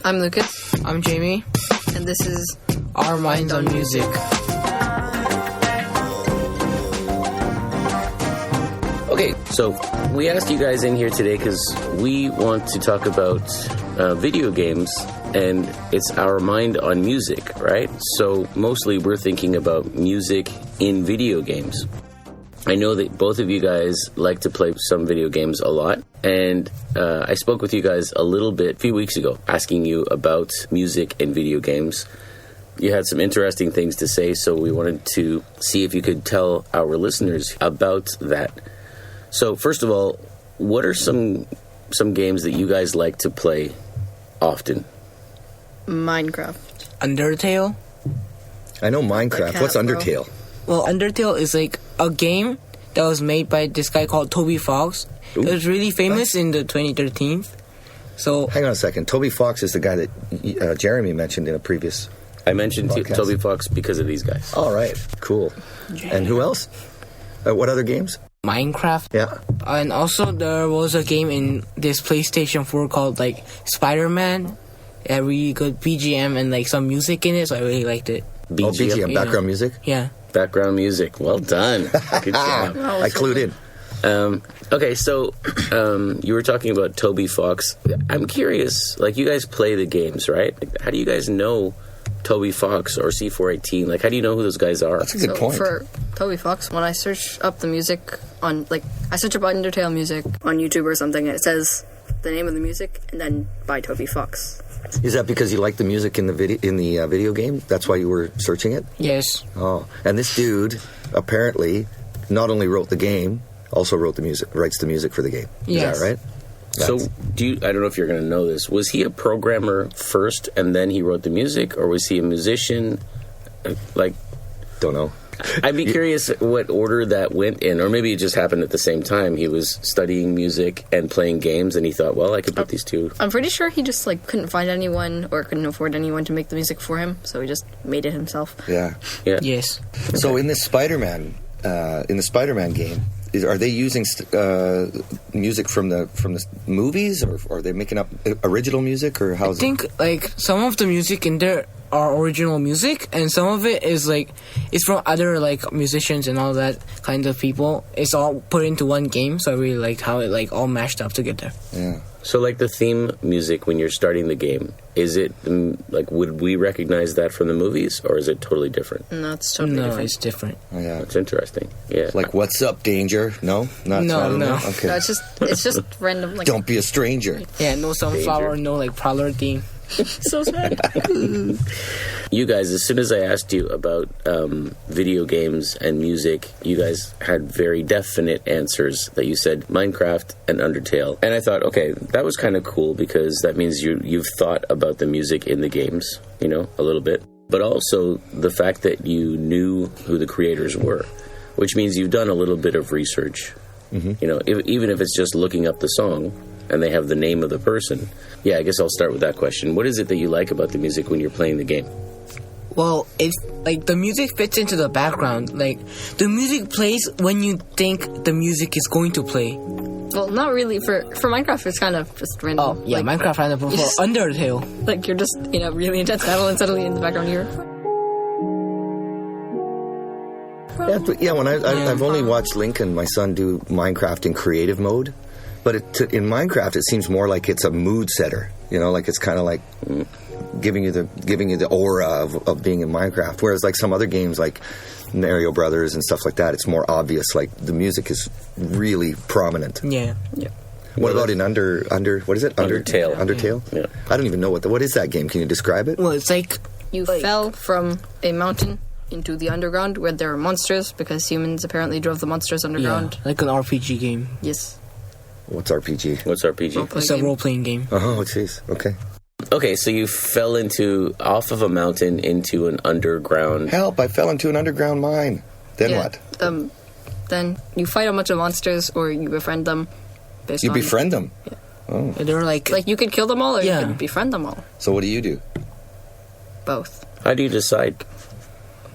I'm Lucas. I'm Jamie. And this is Our Minds on Music. Okay, so we asked you guys in here today because we want to talk about video games, and it's Our Mind on Music, right? So mostly we're thinking about music in video games. I know that both of you guys like to play some video games a lot, and I spoke with you guys a little bit a few weeks ago asking you about music and video games. You had some interesting things to say, so we wanted to see if you could tell our listeners about that. So first of all, what are some games that you guys like to play often? Minecraft. Undertale. I know Minecraft. What's Undertale? Well, Undertale is like a game that was made by this guy called Toby Fox. Ooh. It was really famous in the 2013. So hang on a second. Toby Fox is the guy that Jeremy mentioned in a previous. I mentioned Toby Fox because of these guys. All right, cool. Yeah. And who else? What other games? Minecraft. Yeah. And also there was a game in this PlayStation 4 called like Spider-Man. It had really good BGM and like some music in it, so I really liked it. BGM, background music? Yeah. Background music. Well done. Good job. I clued in. Okay, so you were talking about Toby Fox. I'm curious, like you guys play the games, right? Like, how do you guys know Toby Fox or C418? Like, how do you know who those guys are? That's a good point. For Toby Fox, when I search up the music on, like, I search up Undertale music on YouTube or something, and it says the name of the music and then by Toby Fox. Is that because you like the music in the video game? That's why you were searching it? Yes. Oh, and this dude apparently not only wrote the game, also writes the music for the game. Yes. Is that right? So, I don't know if you're going to know this. Was he a programmer first and then he wrote the music, or was he a musician? Like, don't know. I'd be curious what order that went in, or maybe it just happened at the same time. He was studying music and playing games, and he thought, well, I could put these two. I'm pretty sure he just, like, couldn't find anyone or couldn't afford anyone to make the music for him, so he just made it himself. Yeah. Yes. So in this Spider-Man game, are they using music from the movies, or are they making up original music, or how's it? I think like some of the music in there are original music, and some of it is like it's from other like musicians and all that kind of people. It's all put into one game, so I really liked how it like all mashed up together. Yeah. So like the theme music when you're starting the game, is it like would we recognize that from the movies, or is it totally different? No, it's totally different. It's different. Oh, yeah. That's interesting. Yeah. Like, what's up, danger? No? No. Okay. No, it's just random. Like, don't be a stranger. Yeah, no sunflower, no like Prowler theme. So sad. You guys, as soon as I asked you about video games and music, you guys had very definite answers that you said Minecraft and Undertale. And I thought, okay, that was kind of cool because that means you've thought about the music in the games, a little bit. But also the fact that you knew who the creators were, which means you've done a little bit of research. Mm-hmm. Even if it's just looking up the song and they have the name of the person. Yeah, I guess I'll start with that question. What is it that you like about the music when you're playing the game? Well, it's like the music fits into the background. Like the music plays when you think the music is going to play. Well, not really. For Minecraft, it's kind of just random. Oh, yeah, like, Minecraft random. For Undertale, like you're just really intense battle, and suddenly in the background you're. Yeah, when I've only watched Lincoln, my son, do Minecraft in creative mode. But in Minecraft, it seems more like it's a mood setter. Like it's kind of like giving you the aura of being in Minecraft. Whereas like some other games like Mario Brothers and stuff like that, it's more obvious. Like the music is really prominent. Yeah. What about in what is it? Undertale. Undertale? Yeah. I don't even know what is that game. Can you describe it? Well, it's like you fell from a mountain into the underground where there are monsters because humans apparently drove the monsters underground. Yeah, like an RPG game. Yes. What's RPG? It's a role-playing game. Oh, jeez. Okay. Okay, so you fell off of a mountain into an underground... Help, I fell into an underground mine. Then what? Then you fight a bunch of monsters or you befriend them. You befriend them? Yeah. Oh. They're like you could kill them all or you could befriend them all. So what do you do? Both. How do you decide?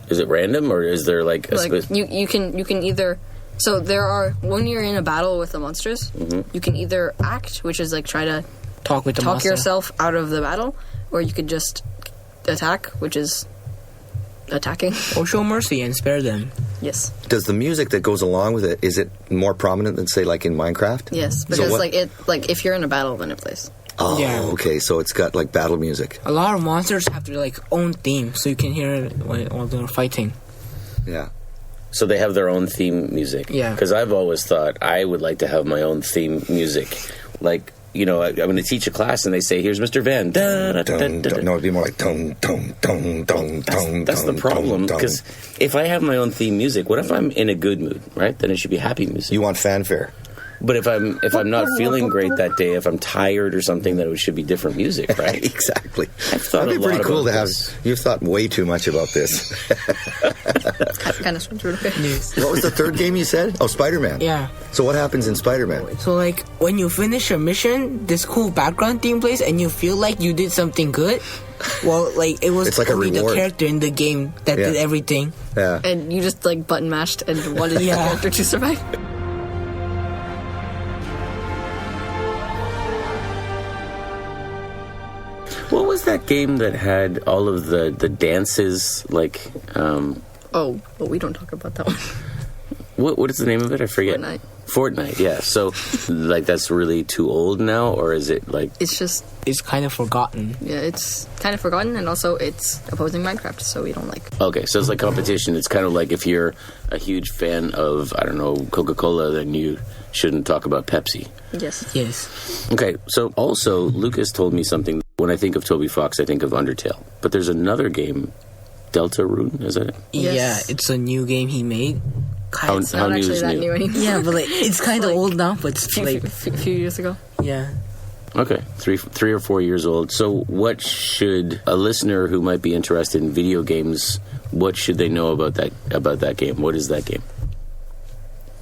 Is it random or is there like... you can either... So there are, when you're in a battle with the monsters, you can either act, which is like try to talk yourself out of the battle, or you could just attack, which is attacking. Or show mercy and spare them. Yes. Does the music that goes along with it, is it more prominent than, say, like in Minecraft? Yes, because if you're in a battle, then it plays. Oh, Yeah. okay, so it's got like battle music. A lot of monsters have their like own theme, so you can hear it while they're fighting. Yeah. So they have their own theme music. Yeah. Because I've always thought I would like to have my own theme music. Like, you know, I'm going to teach a class and they say, here's Mr. Van. Da, da, da, Dun, da, da. dun. No, it'd be more like dun, dun, dun, dun, dun. That's the problem, because if I have my own theme music, what if I'm in a good mood, right? Then it should be happy music. You want fanfare. But if I'm not feeling great that day, if I'm tired or something, then it should be different music, right? Exactly. I've thought That'd a be pretty lot cool to about have. this. You've thought way too much about this. Kind of swings through the face. What was the third game you said? Oh, Spider-Man. Yeah. So what happens in Spider-Man? So like when you finish a mission, this cool background theme plays, and you feel like you did something good. Well, like it was It's like a only the reward. character in the game that Yeah. did everything. Yeah. And you just like button mashed and wanted Yeah. the character to survive. What was that game that had all of the dances, like, Oh, but we don't talk about that one. what is the name of it? I forget. Fortnite, yeah. So, like, that's really too old now, or is it, like... It's just, It's kind of forgotten. yeah, it's kind of forgotten, and also it's opposing Minecraft, so we don't like. Okay, so it's like competition. It's kind of like if you're a huge fan of, I don't know, Coca-Cola, then you shouldn't talk about Pepsi. Yes. Yes. Okay, so also, Lucas told me something. When I think of Toby Fox, I think of Undertale. But there's another game, Deltarune, is that it? Yes. Yeah, it's a new game he made. How, It's how not new actually is that new? new anymore. Yeah, but like it's kind of Like, old now, but it's like few years ago. yeah. Okay, three or 4 years old. So what should a listener who might be interested in video games, what should they know about that game? What is that game?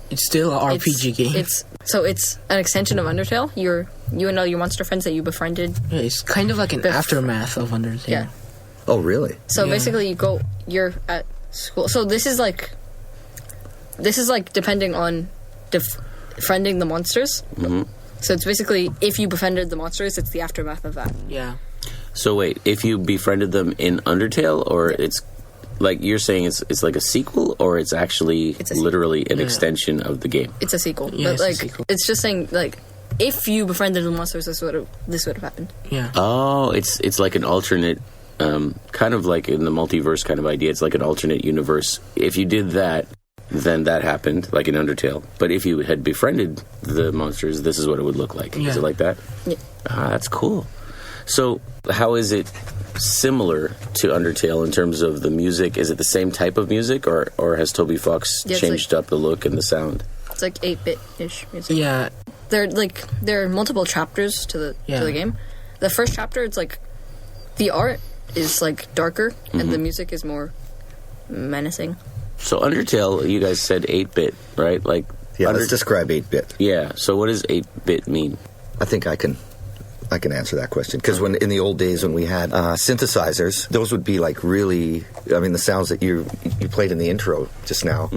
It's still an RPG game. It's an extension of Undertale. You and all your monster friends that you befriended. Yeah, it's kind of like an aftermath of Undertale. Yeah. Oh, really? So Yeah. basically, you're at school. So this is like depending on befriending the monsters. Mm-hmm. So it's basically if you befriended the monsters, it's the aftermath of that. Yeah. So wait, if you befriended them in Undertale, or it's like you're saying it's like a sequel, or it's actually It's a sequel. literally an Yeah. extension of the game? It's a sequel, Yeah, but it's a like sequel. it's just saying like if you befriended the monsters, this would have happened. Yeah. Oh, it's like an alternate, kind of like in the multiverse kind of idea. It's like an alternate universe. If you did that, then that happened, like in Undertale. But if you had befriended the monsters, this is what it would look like. Yeah. Is it like that? Yeah. Ah, that's cool. So, how is it similar to Undertale in terms of the music? Is it the same type of music, or has Toby Fox Yeah, it's changed up the look and the sound? It's like 8-bit ish music. Yeah. There are multiple chapters to the game. The first chapter, it's like the art is like darker and the music is more menacing. So, Undertale, you guys said 8-bit, right? Like, Yeah, let's describe 8-bit. yeah. So, what does 8-bit mean? I think I can answer that question, because when in the old days when we had synthesizers, those would be like really, I mean, the sounds that you played in the intro just now,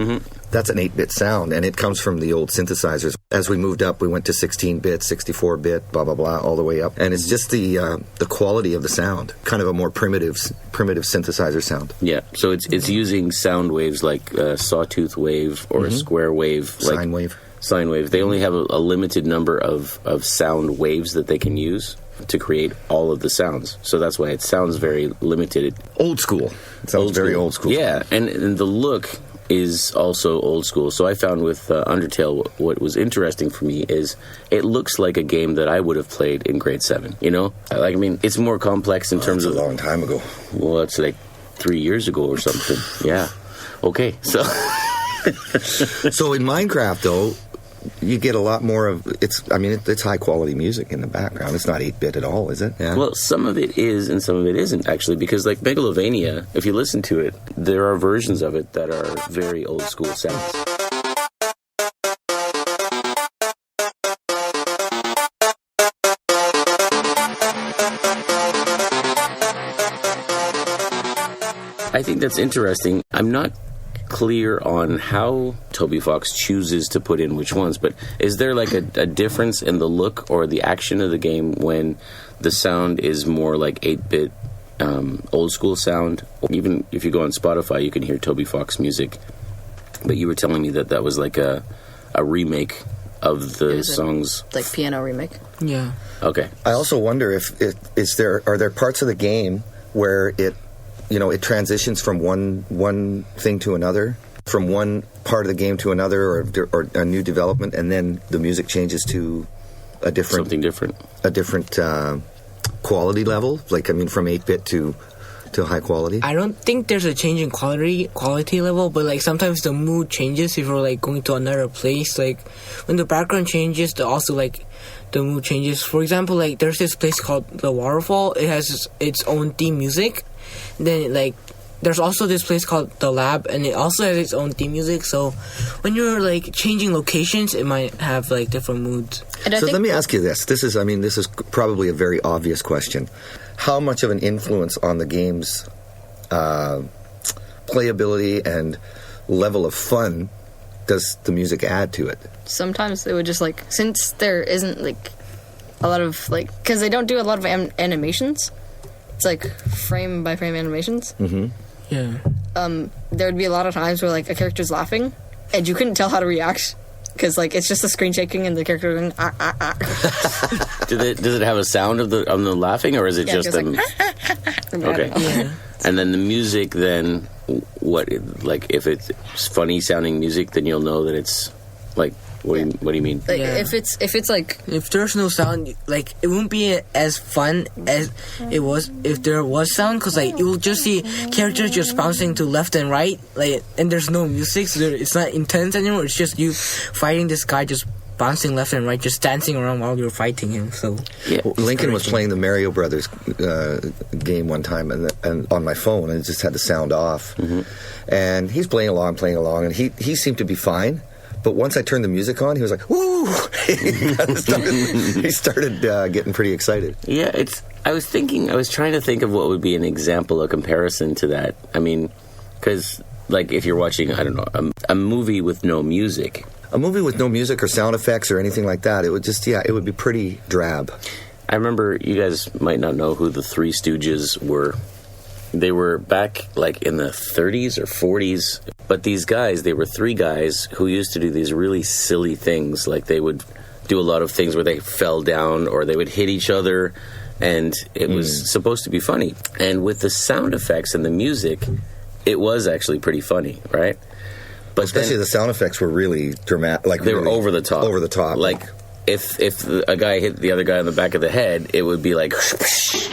that's an 8-bit sound, and it comes from the old synthesizers. As we moved up, we went to 16-bit, 64-bit, blah blah blah, all the way up, and it's just the quality of the sound, kind of a more primitive synthesizer sound. Yeah, so it's using sound waves like a sawtooth wave or a square wave, like Sine wave. Sine wave. They only have a limited number of sound waves that they can use to create all of the sounds. So that's why it sounds very limited. Old school. It sounds very old school. Yeah, and the look is also old school. So I found with Undertale, what was interesting for me is it looks like a game that I would have played in grade 7. You know, like I mean, it's more complex in terms That's of a long time ago. well, it's like 3 years ago or something. Yeah. Okay. So. So in Minecraft, though, you get a lot more of it's. I mean, it's high quality music in the background. It's not 8-bit at all, is it? Yeah. Well, some of it is and some of it isn't, actually, because like Megalovania, if you listen to it, there are versions of it that are very old school sounds. I think that's interesting. I'm not clear on how Toby Fox chooses to put in which ones, but is there like a difference in the look or the action of the game when the sound is more like 8-bit, old school sound. Even if you go on Spotify, you can hear Toby Fox music. But you were telling me that was like a remake of the songs, like piano remake. Yeah. Okay. I also wonder if are there parts of the game where it transitions from one thing to another, from one part of the game to another, or a new development, and then the music changes to something different, a different quality level. Like, I mean, from 8-bit to high quality. I don't think there's a change in quality level, but like sometimes the mood changes if you're like going to another place. Like when the background changes, also like the mood changes. For example, like there's this place called the Waterfall. It has its own theme music. Then like there's also this place called the Lab, and it also has its own theme music. So when you're like changing locations, it might have like different moods. So let me ask you this. This is probably a very obvious question. How much of an influence on the game's playability and level of fun does the music add to it? Sometimes they would just like, since there isn't like a lot of like, because they don't do a lot of animations. It's like frame by frame animations. Mm-hmm. Yeah. There would be a lot of times where like a character's laughing and you couldn't tell how to react. Because like it's just the screen shaking and the character going ah ah ah. Does it have a sound of the laughing, or is it just them? Like, okay. Yeah. And then the music, then what? Like if it's funny sounding music, then you'll know that it's like what do you mean? Like, if it's like, if there's no sound, like it won't be as fun as it was if there was sound, because like you will just see characters just bouncing to left and right, like, and there's no music, so it's not intense anymore. It's just you fighting this guy, just bouncing left and right, just dancing around while you're fighting him. So yeah. Well, Lincoln was playing the Mario Brothers game one time, and on my phone, and it just had the sound off. Mm-hmm. And he's playing along, and he seemed to be fine. But once I turned the music on, he was like, "Woo!" He started getting pretty excited. Yeah, I was trying to think of what would be an example, a comparison to that. I mean, because like if you're watching, I don't know, a movie with no music. A movie with no music or sound effects or anything like that, it would be pretty drab. I remember, you guys might not know who the Three Stooges were. They were back like in the 30s or 40s. But these guys, they were three guys who used to do these really silly things. Like they would do a lot of things where they fell down or they would hit each other. And it was supposed to be funny. And with the sound effects and the music, it was actually pretty funny, right? But especially the sound effects were really dramatic. Like they were over the top. Over the top. Like if a guy hit the other guy on the back of the head, it would be like,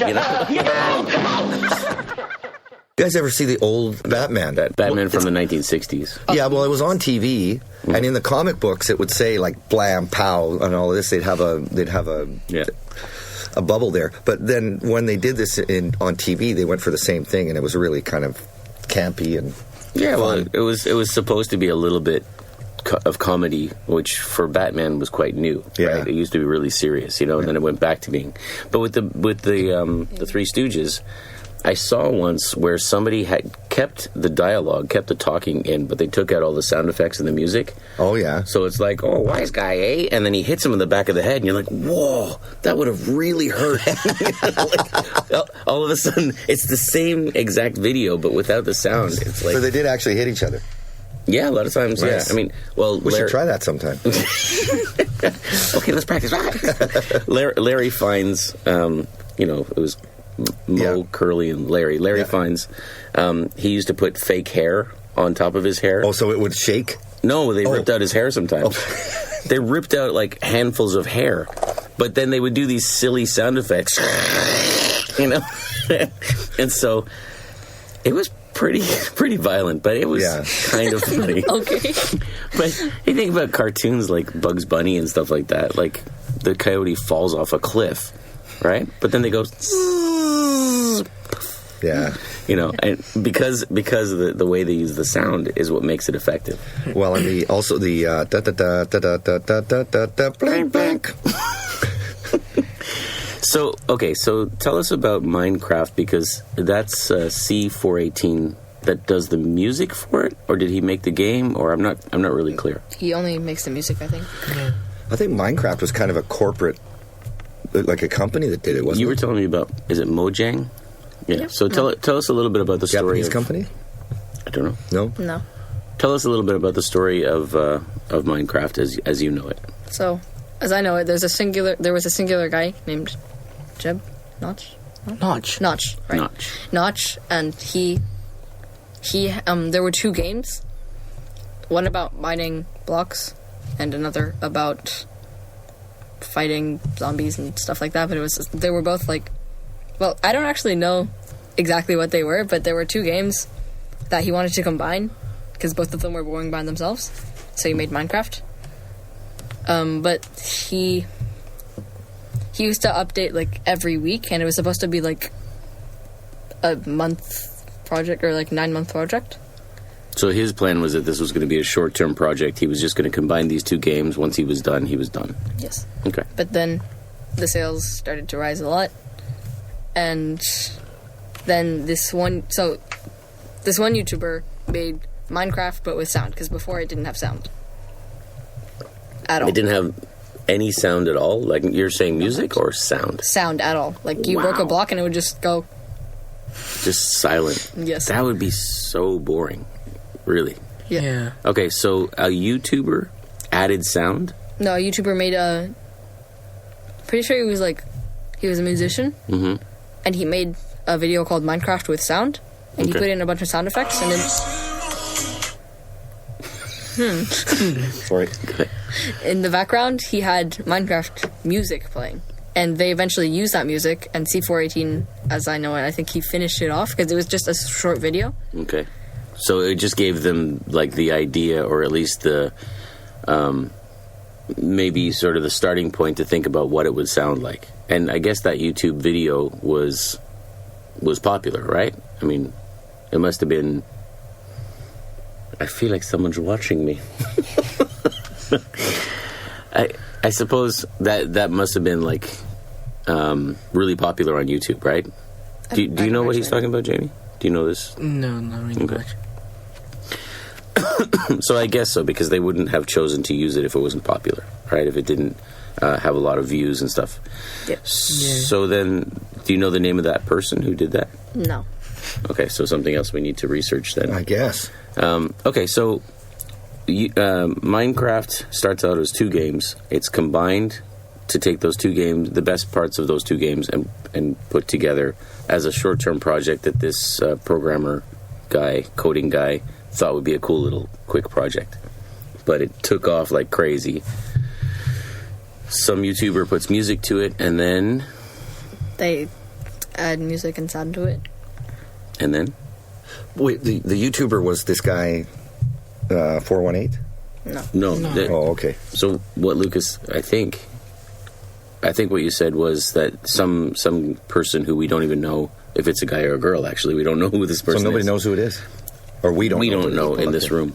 you know? You guys ever see the old Batman? Batman from the 1960s. Yeah, well, it was on TV, and in the comic books, it would say like "blam, pow" and all of this. They'd have a bubble there. But then when they did this on TV, they went for the same thing, and it was really kind of campy and fun. Well, it was supposed to be a little bit of comedy, which for Batman was quite new. Yeah. Right? It used to be really serious, and then it went back to being. But with the Three Stooges, I saw once where somebody had kept the dialogue, kept the talking in, but they took out all the sound effects and the music. Oh, yeah. So it's like, oh, wise guy, eh? And then he hits him in the back of the head, and you're like, whoa, that would have really hurt. All of a sudden, it's the same exact video, but without the sound. It's like, so they did actually hit each other. Yeah, a lot of times, nice. Yeah. I mean, well... We should try that sometime. Okay, let's practice. Larry finds, it was... Mo, Curly, and Larry. Larry finds he used to put fake hair on top of his hair. Oh, so it would shake? No, they ripped out his hair sometimes. Oh. They ripped out like handfuls of hair, but then they would do these silly sound effects, and so it was pretty violent, but it was kind of funny. Okay. But you think about cartoons like Bugs Bunny and stuff like that, like the coyote falls off a cliff, right? But then they go... Yeah. And because of the way they use the sound is what makes it effective. Well, and the blank blank. So tell us about Minecraft, because that's C418 that does the music for it, or did he make the game? Or I'm not really clear. He only makes the music, I think. Yeah. I think Minecraft was kind of a corporate like a company that did it, wasn't You it? were telling me about, is it Mojang? Yeah. Yep. So tell us a little bit about the story. Japanese company? I don't know. No? No. Tell us a little bit about the story of Minecraft as you know it. So, as I know it, there was a singular guy named Notch, right? Notch, and he there were 2 games. One about mining blocks, and another about fighting zombies and stuff like that. But they were both like, well, I don't actually know exactly what they were, but there were 2 games that he wanted to combine because both of them were going by themselves. So he made Minecraft. But he used to update like every week, and it was supposed to be like a month project or like 9-month project. So his plan was that this was going to be a short-term project. He was just going to combine these 2 games. Once he was done, he was done. Yes. Okay. But then the sales started to rise a lot, and then this one YouTuber made Minecraft but with sound, because before it didn't have sound at all. It didn't have any sound at all? Like you're saying music or sound? Sound at all. Like you broke a block and it would just go. Just silent. Yes. That would be so boring. Really? Yeah. Okay, so a YouTuber added sound? No, a YouTuber made a... Pretty sure he was a musician. Mm-hmm. And he made a video called Minecraft with sound. And he put in a bunch of sound effects and then... Sorry. In the background, he had Minecraft music playing. And they eventually used that music, and C418, as I know it, I think he finished it off, because it was just a short video. Okay. So it just gave them, like, the idea, or at least the, maybe sort of the starting point to think about what it would sound like. And I guess that YouTube video was popular, right? I mean, it must have been... I feel like someone's watching me. I suppose that must have been, like, really popular on YouTube, right? Do you know what he's talking about, Jamie? Do you know this? No, not really much. So I guess so, because they wouldn't have chosen to use it if it wasn't popular, right? If it didn't have a lot of views and stuff. Yep. So then, do you know the name of that person who did that? No. Okay, so something else we need to research then. I guess. Okay, so Minecraft starts out as 2 games. It's combined to take those 2 games, the best parts of those 2 games, and put together as a short-term project that this programmer guy, coding guy, thought would be a cool little quick project. But it took off like crazy. Some YouTuber puts music to it, and then... They add music and sound to it. And then? Wait, the YouTuber was this guy, 418? No. Oh, okay. So what Lucas, I think what you said was that some person who we don't even know if it's a guy or a girl, actually. We don't know who this person is. So nobody knows who it is? Or we don't know in this room.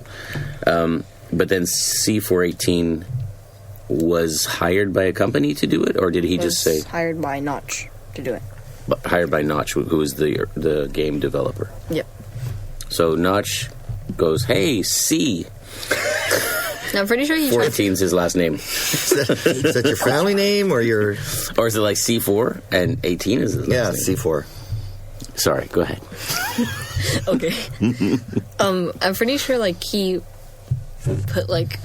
But then C418 was hired by a company to do it, or did he just say... hired by Notch to do it. Hired by Notch, who is the game developer. Yep. So Notch goes, hey, C. Now, I'm pretty sure he... 418's his last name. Is that your family name or your... Or is it like C4 and 18 is his last name? C4. Sorry, go ahead. Okay. I'm pretty sure, like, he put, like,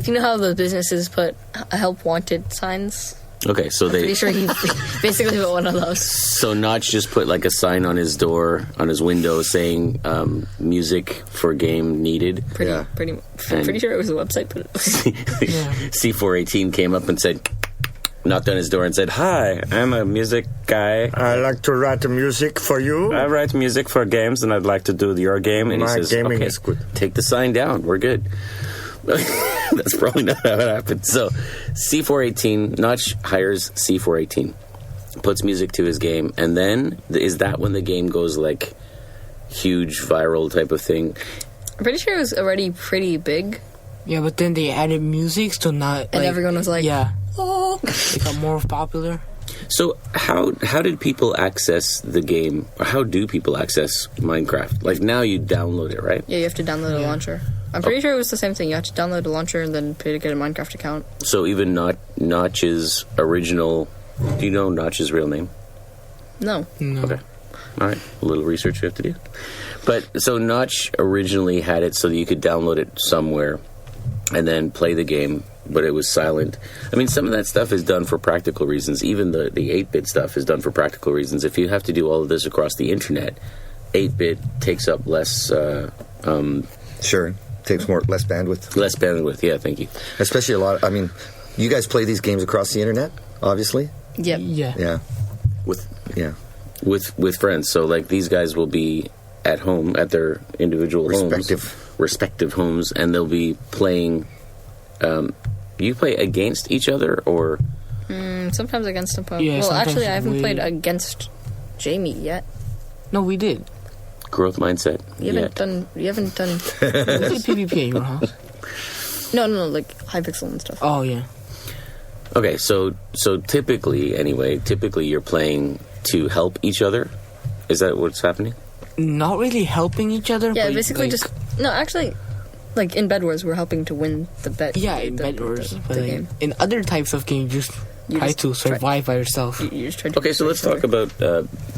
you know how the businesses put help wanted signs? Okay, so Pretty sure he basically put one of those. So Notch just put, like, a sign on his door, on his window, saying, music for game needed. I'm pretty sure it was a website. C418 came up and said... knocked on his door and said, hi, I'm a music guy. I like to write music for you. I write music for games, and I'd like to do your game. And My he says, gaming okay, is good. Take the sign down. We're good. That's probably not how it happened. So C418, Notch hires C418, puts music to his game, and then is that when the game goes, like, huge viral type of thing? I'm pretty sure it was already pretty big. Yeah, but then they added music, so not... And everyone was like... Yeah. Oh. It got more popular. So how did people access the game? Or how do people access Minecraft? Like, now you download it, right? Yeah, you have to download a launcher. I'm pretty sure it was the same thing. You have to download a launcher and then pay to get a Minecraft account. So even Notch's original Do you know Notch's real name? No. Okay. All right. A little research we have to do. But so Notch originally had it so that you could download it somewhere and then play the game, but it was silent. I mean, some of that stuff is done for practical reasons. Even the 8-bit stuff is done for practical reasons. If you have to do all of this across the internet, 8-bit takes up less... Sure. Takes less bandwidth. Less bandwidth, yeah, thank you. Especially you guys play these games across the internet, obviously? Yep. Yeah. With friends. So, like, these guys will be at home, at their individual respective homes, and they'll be playing... you play against each other, or... Sometimes against opponents. Yeah, well, actually, I haven't played against Jamie yet. No, we did. Growth mindset. You haven't done... We played PvP at your house. No, like Hypixel and stuff. Oh, yeah. Okay, so typically you're playing to help each other? Is that what's happening? Not really helping each other. Yeah, but basically just... No, actually, like in Bed Wars, we're helping to win the bet. Yeah, in Bed Wars. But the game. In other types of games, you try to survive by yourself. You just try to... Okay, so let's talk about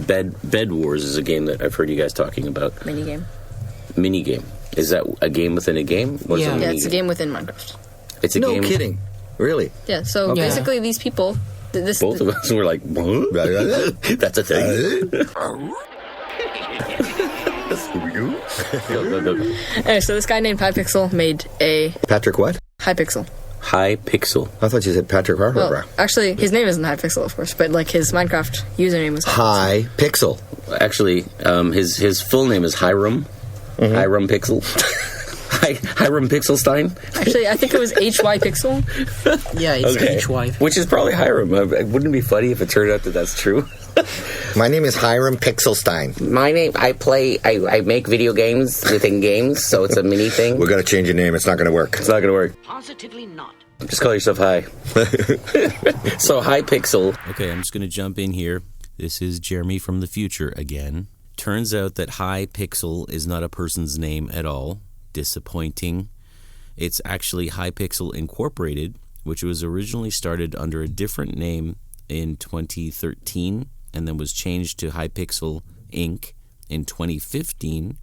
Bed Wars is a game that I've heard you guys talking about. Minigame. Is that a game within a game? Yeah, it's a game within Minecraft. It's a game... No kidding. Really? Yeah, so basically these people... Both of us were like, what? That's a thing. Anyway, so this guy named Hypixel made a... Patrick what? Hypixel. Hypixel. I thought you said Patrick Harper. Well, actually, his name isn't Hypixel, of course, but like his Minecraft username was Hypixel. Actually, his full name is Hiram. Hiram Pixel. Hiram Pixelstein. Actually, I think it was HY Pixel. Yeah, it's HY. Which is probably Hiram. Wouldn't it be funny if it turned out that that's true? My name is Hiram Pixelstein. My name, I make video games within games, so it's a mini thing. We're going to change your name. It's not going to work. It's not going to work. Positively not. Just call yourself Hi. So, Hypixel. Okay, I'm just going to jump in here. This is Jeremy from the future again. Turns out that Hypixel is not a person's name at all. Disappointing. It's actually Hypixel Incorporated, which was originally started under a different name in 2013 and then was changed to Hypixel Inc. in 2015,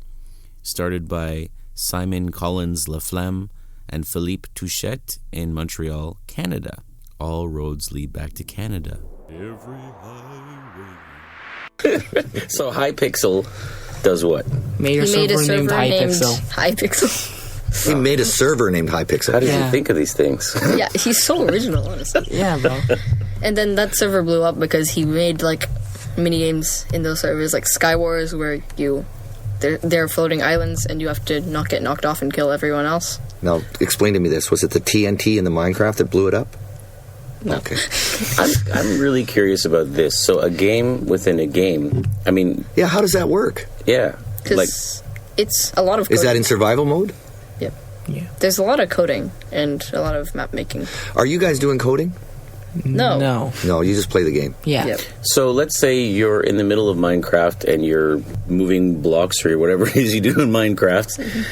started by Simon Collins Laflamme and Philippe Touchette in Montreal, Canada. All roads lead back to Canada. Every highway. So Hypixel does what? Made a server named Hypixel. He made a server named Hypixel. How does he think of these things? Yeah, he's so original, honestly. Yeah, bro. And then that server blew up because he made like mini games in those servers, like Sky Wars, where they're floating islands and you have to not get knocked off and kill everyone else. Now, explain to me this. Was it the TNT in the Minecraft that blew it up? No. Okay. I'm really curious about this. So a game within a game. I mean... Yeah, how does that work? Yeah. Because it's a lot of coding. Is that in survival mode? Yep. Yeah. There's a lot of coding and a lot of map making. Are you guys doing coding? No. No, you just play the game. Yeah. Yep. So let's say you're in the middle of Minecraft and you're moving blocks or whatever it is you do in Minecraft.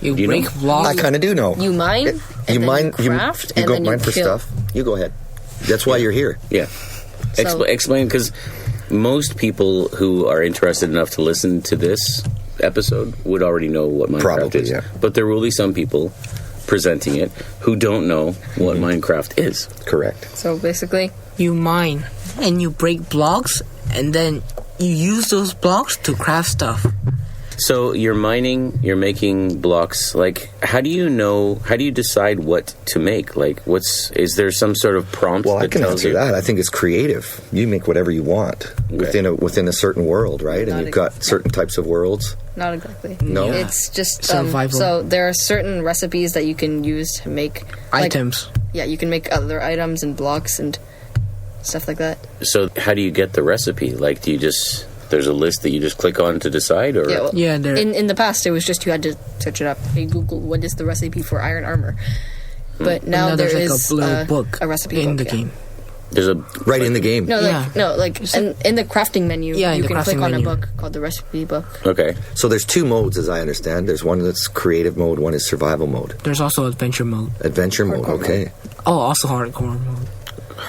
You break blocks. I kind of do know. You mine, and then you craft, you and go then mine you for kill. stuff. You go ahead. That's why you're here. Yeah. So- Explain, because most people who are interested enough to listen to this episode would already know what Minecraft Probably, is. yeah. But there will be some people presenting it who don't know what Minecraft is. Correct. So basically, You mine and you break blocks, and then you use those blocks to craft stuff. So you're mining, you're making blocks. Like, how do you decide what to make? Like, is there some sort of prompt Well, I that can tells answer you? that. I think it's creative. You make whatever you want within a certain world, right? And you've got certain types of worlds. not exactly. No. Yeah. It's just Survival. so there are certain recipes that you can use to make Items. Yeah, you can make other items and blocks and stuff like that. So how do you get the recipe? Like, there's a list that you just click on to decide, or Yeah, well, Yeah, there- in the past it was just you had to search it up. Hey Google, what is the recipe for iron armor? But now there's there like is a little book a recipe in book, the yeah. game. there's a Right in the game. No, Yeah. in the crafting menu, Yeah, in you the can click crafting on menu. a book called the recipe book. Okay. So there's two modes, as I understand. There's one that's creative mode, one is survival mode. There's also adventure mode. Adventure mode, okay. Oh, also hardcore mode.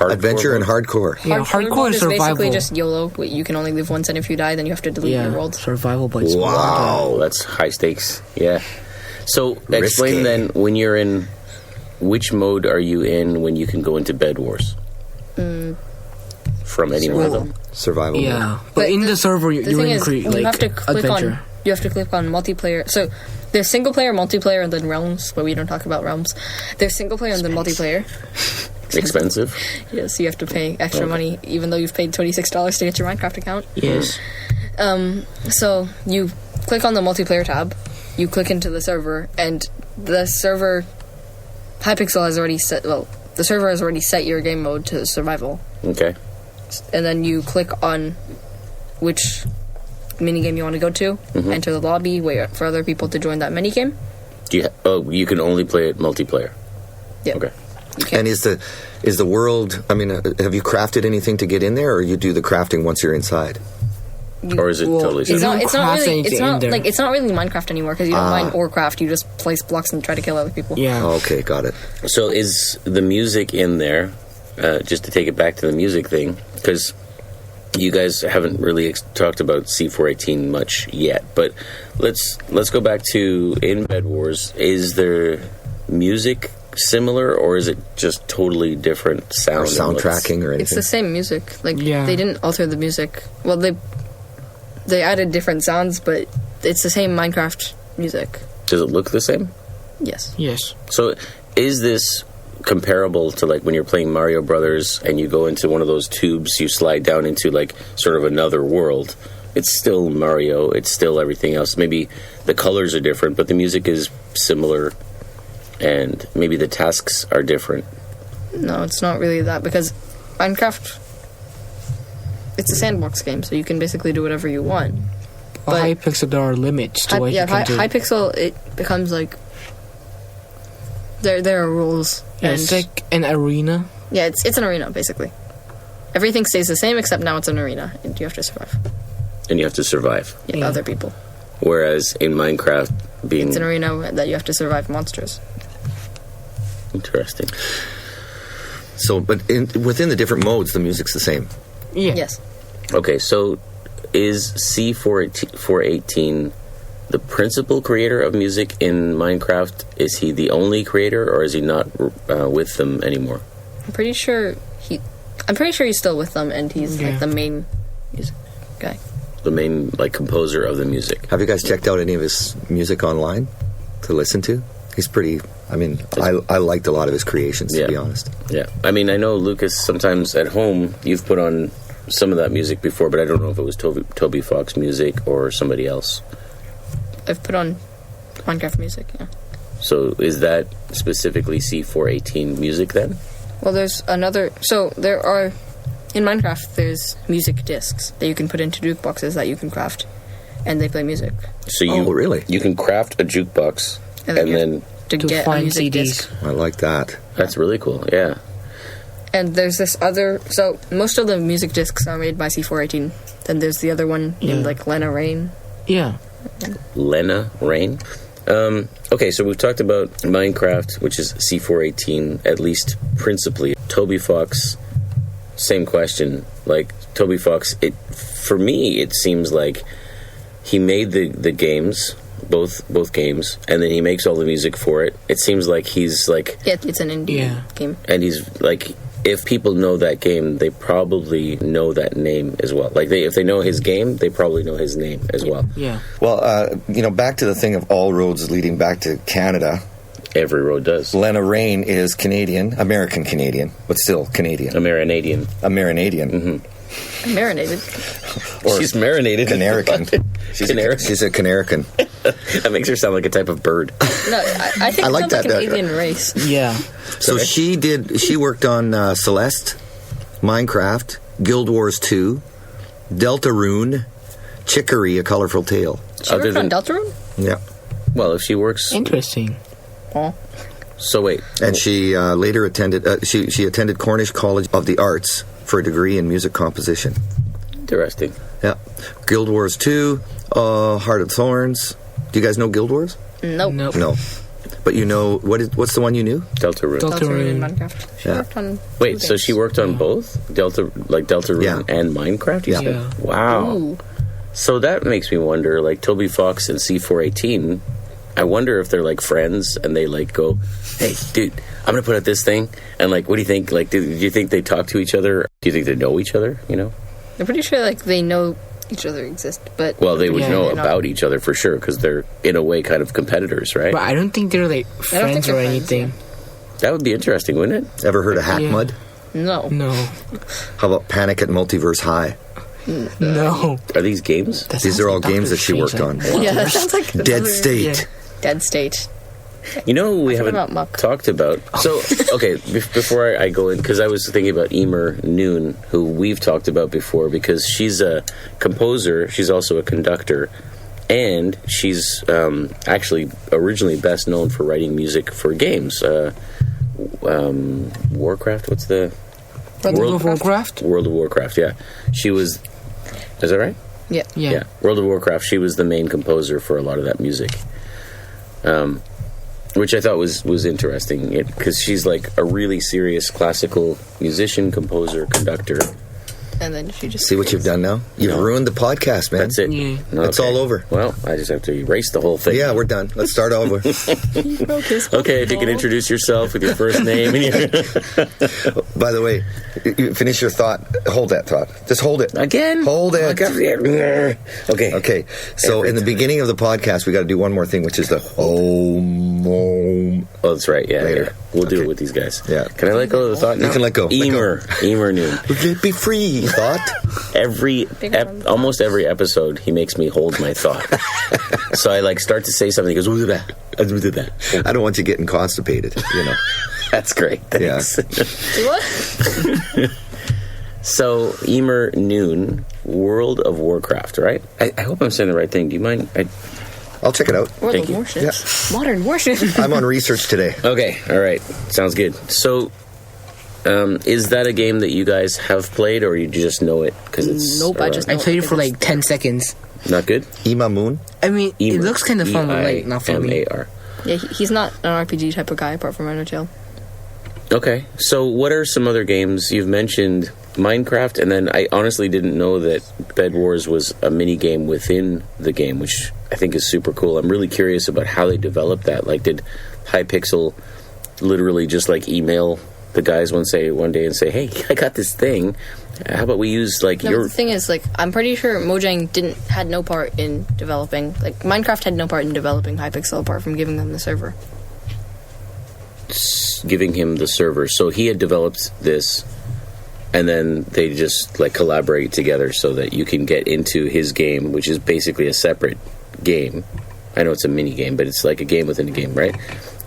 adventure mode? and hardcore. Yeah, hardcore is survival. basically just YOLO. You can only live once, and if you die, then you have to delete your world. Survival, but it's Wow, that's high stakes. Yeah. So Risky. explain then, when you're in, which mode are you in when you can go into Bed Wars? From any one of them? Survival. mode. Yeah, but in the server, The you're thing in is, you like have to click adventure. on. You have to click on multiplayer. So there's single player, multiplayer, and then realms. But we don't talk about realms. There's single player and then multiplayer. Expensive? Yes, you have to pay extra money, even though you've paid $26 to get your Minecraft account. Yes. So you click on the multiplayer tab, you click into the server, and the server, Hypixel has already set. Well, the server has already set your game mode to survival, Okay. and then you click on which minigame you want to go to, enter the lobby, wait for other people to join that minigame. You can only play it multiplayer? Yeah. Okay. You can. And is the world? I mean, have you crafted anything to get in there, or you do the crafting once you're inside? Or is it totally it's separate? It's not really. anything It's in not there. like it's not really Minecraft anymore because you don't mine or craft. You just place blocks and try to kill other people. Yeah. Okay, got it. So is the music in there, just to take it back to the music thing, because you guys haven't really talked about C418 much yet, but let's go back to in Bed Wars. Is there music similar, or is it just totally different sound? Or soundtracking or anything? It's the same music. Like Yeah. they didn't alter the music. Well, they added different sounds, but it's the same Minecraft music. Does it look the same? Yes. Yes. So is this comparable to like when you're playing Mario Brothers and you go into one of those tubes, you slide down into like sort of another world? It's still Mario, it's still everything else. Maybe the colors are different, but the music is similar, and maybe the tasks are different. No, it's not really that because Minecraft. It's a sandbox game, so you can basically do whatever you want. But Hypixel, there are limits to what you can do. Hypixel, it becomes like there are rules. Yeah, it's like an arena. Yeah, it's an arena basically. Everything stays the same except now it's an arena, and you have to survive. And you have to survive. Yeah, other people. Whereas in Minecraft, being It's an arena that you have to survive monsters. interesting. So, but within the different modes, the music's the same. Yeah. Yes. Okay, so is C418 the principal creator of music in Minecraft? Is he the only creator, or is he not with them anymore? I'm pretty sure he's still with them, and he's like the main music guy. The main like composer of the music. Have you guys checked out any of his music online to listen to? He's pretty. I mean, I liked a lot of his creations, to be honest. Yeah, I mean, I know Lucas. Sometimes at home, you've put on some of that music before, but I don't know if it was Toby Fox music or somebody else. I've put on Minecraft music. Yeah. So is that specifically C418 music then? Well, there's another. So there are in Minecraft. There's music discs that you can put into jukeboxes that you can craft, and they play music. So you really? You can craft a jukebox, and then to get a find music CDs. disc. I like that. That's really cool. Yeah. And there's this other. So most of the music discs are made by C418. Then there's the other one named like Lena Rain. Yeah. Lena Rain. Okay, so we've talked about Minecraft, which is C418, at least principally. Toby Fox, same question. Like, Toby Fox, for me, it seems like he made the games, both games, and then he makes all the music for it. It seems like he's like... Yeah, it's an indie game. And he's like... If people know that game, they probably know that name as well. Like, if they know his game, they probably know his name as well. Yeah. Well, back to the thing of all roads leading back to Canada. Every road does. Lena Rain is Canadian, American Canadian, but still Canadian. Marinadian. Mm-hmm. Marinated. Or She's marinated. Canarican. She's a Canarican. That makes her sound like a type of bird. No, I think I it like sounds that, like an alien race. Yeah. So she worked on Celeste, Minecraft, Guild Wars 2, Deltarune, Chicory, A Colorful Tale. She worked on Deltarune? Yeah. Well, if she works... Interesting. Oh. So wait. And she later attended she attended Cornish College of the Arts for a degree in music composition. Interesting. Yeah. Guild Wars 2, Heart of Thorns. Do you guys know Guild Wars? Nope. Nope. No. But you know, what's the one you knew? Deltarune. Deltarune and Minecraft. She Yeah. worked on Wait, two so games. she worked on both? Deltarune Yeah. and Minecraft, you Yeah. said? Yeah. Wow. Ooh. So that makes me wonder, like, Toby Fox and C418, I wonder if they're, like, friends, and they, like, go, hey, dude, I'm going to put out this thing, and, like, what do you think? Like, do you think they talk to each other? Do you think they know each other, you know? I'm pretty sure like they know each other exist, but Well, they would Yeah. know They're not. about each other for sure, because they're, in a way, kind of competitors, right? But I don't think they're like I don't friends think they're or friends, anything. That would be interesting, wouldn't it? Ever heard of Hack Yeah. Mud? no. No. How about Panic at Multiverse High? No. Are these games? That These sounds are like all games Doctor that she worked Strange, on. Yeah, that sounds like Dead another- State. Yeah. Dead State. You know, we forgot haven't about Muck. talked about. So, okay, before I go in, because I was thinking about Emer Noon, who we've talked about before, because she's a composer, she's also a conductor, and she's actually originally best known for writing music for games. Warcraft, what's the. World of Warcraft? World of Warcraft, yeah. She was. Is that right? Yeah. Yeah. World of Warcraft, she was the main composer for a lot of that music. Which I thought was interesting, because she's like a really serious classical musician, composer, conductor. And then she just See what you've done now? You've ruined the podcast, man. That's it. Yeah. It's all over. Well, I just have to erase the whole thing. Yeah, we're done. Let's start over. Okay, if you can introduce yourself with your first name and your By the way, you finish your thought. Hold that thought. Just hold it. again. Hold it. Okay. Okay. So Every in the time. beginning of the podcast, we got to do one more thing, which is the OMoM. Oh, that's right. Yeah, Later. yeah. We'll do Okay. it with these guys. Yeah. Can I let go of the thought now? You can let go. Let go. Emer Noon. Let be free, thought. Almost every episode, he makes me hold my thought. So I like start to say something. He goes, "We'll do that. We'll do that." I don't want you getting constipated, you know. That's great. Yeah. Thanks. what? So, Emer Noon, World of Warcraft, right? I hope I'm saying the right thing. Do you mind? I'll check it out. World Thank of you. Warships. Modern warships. I'm on research today. Okay, all right. Sounds good. So, is that a game that you guys have played, or you just know it because it's Nope, I just I know played it for because like 10 seconds. not good? Ima Moon. I mean, it Emer. looks kind of fun, but like not for me. EIMAR. Yeah, he's not an RPG type of guy apart from Undertale. Okay, so what are some other games? You've mentioned Minecraft, and then I honestly didn't know that Bed Wars was a mini game within the game, which I think is super cool. I'm really curious about how they developed that. Like, did Hypixel literally just like email the guys one day and say, "Hey, I got this thing. How about we use like No, your?" the thing is, like, I'm pretty sure Mojang had no part in developing, like, Minecraft had no part in developing Hypixel apart from giving them the server. Giving him the server, so he had developed this, and then they just like collaborate together so that you can get into his game, which is basically a separate game. I know it's a mini game, but it's like a game within a game, right?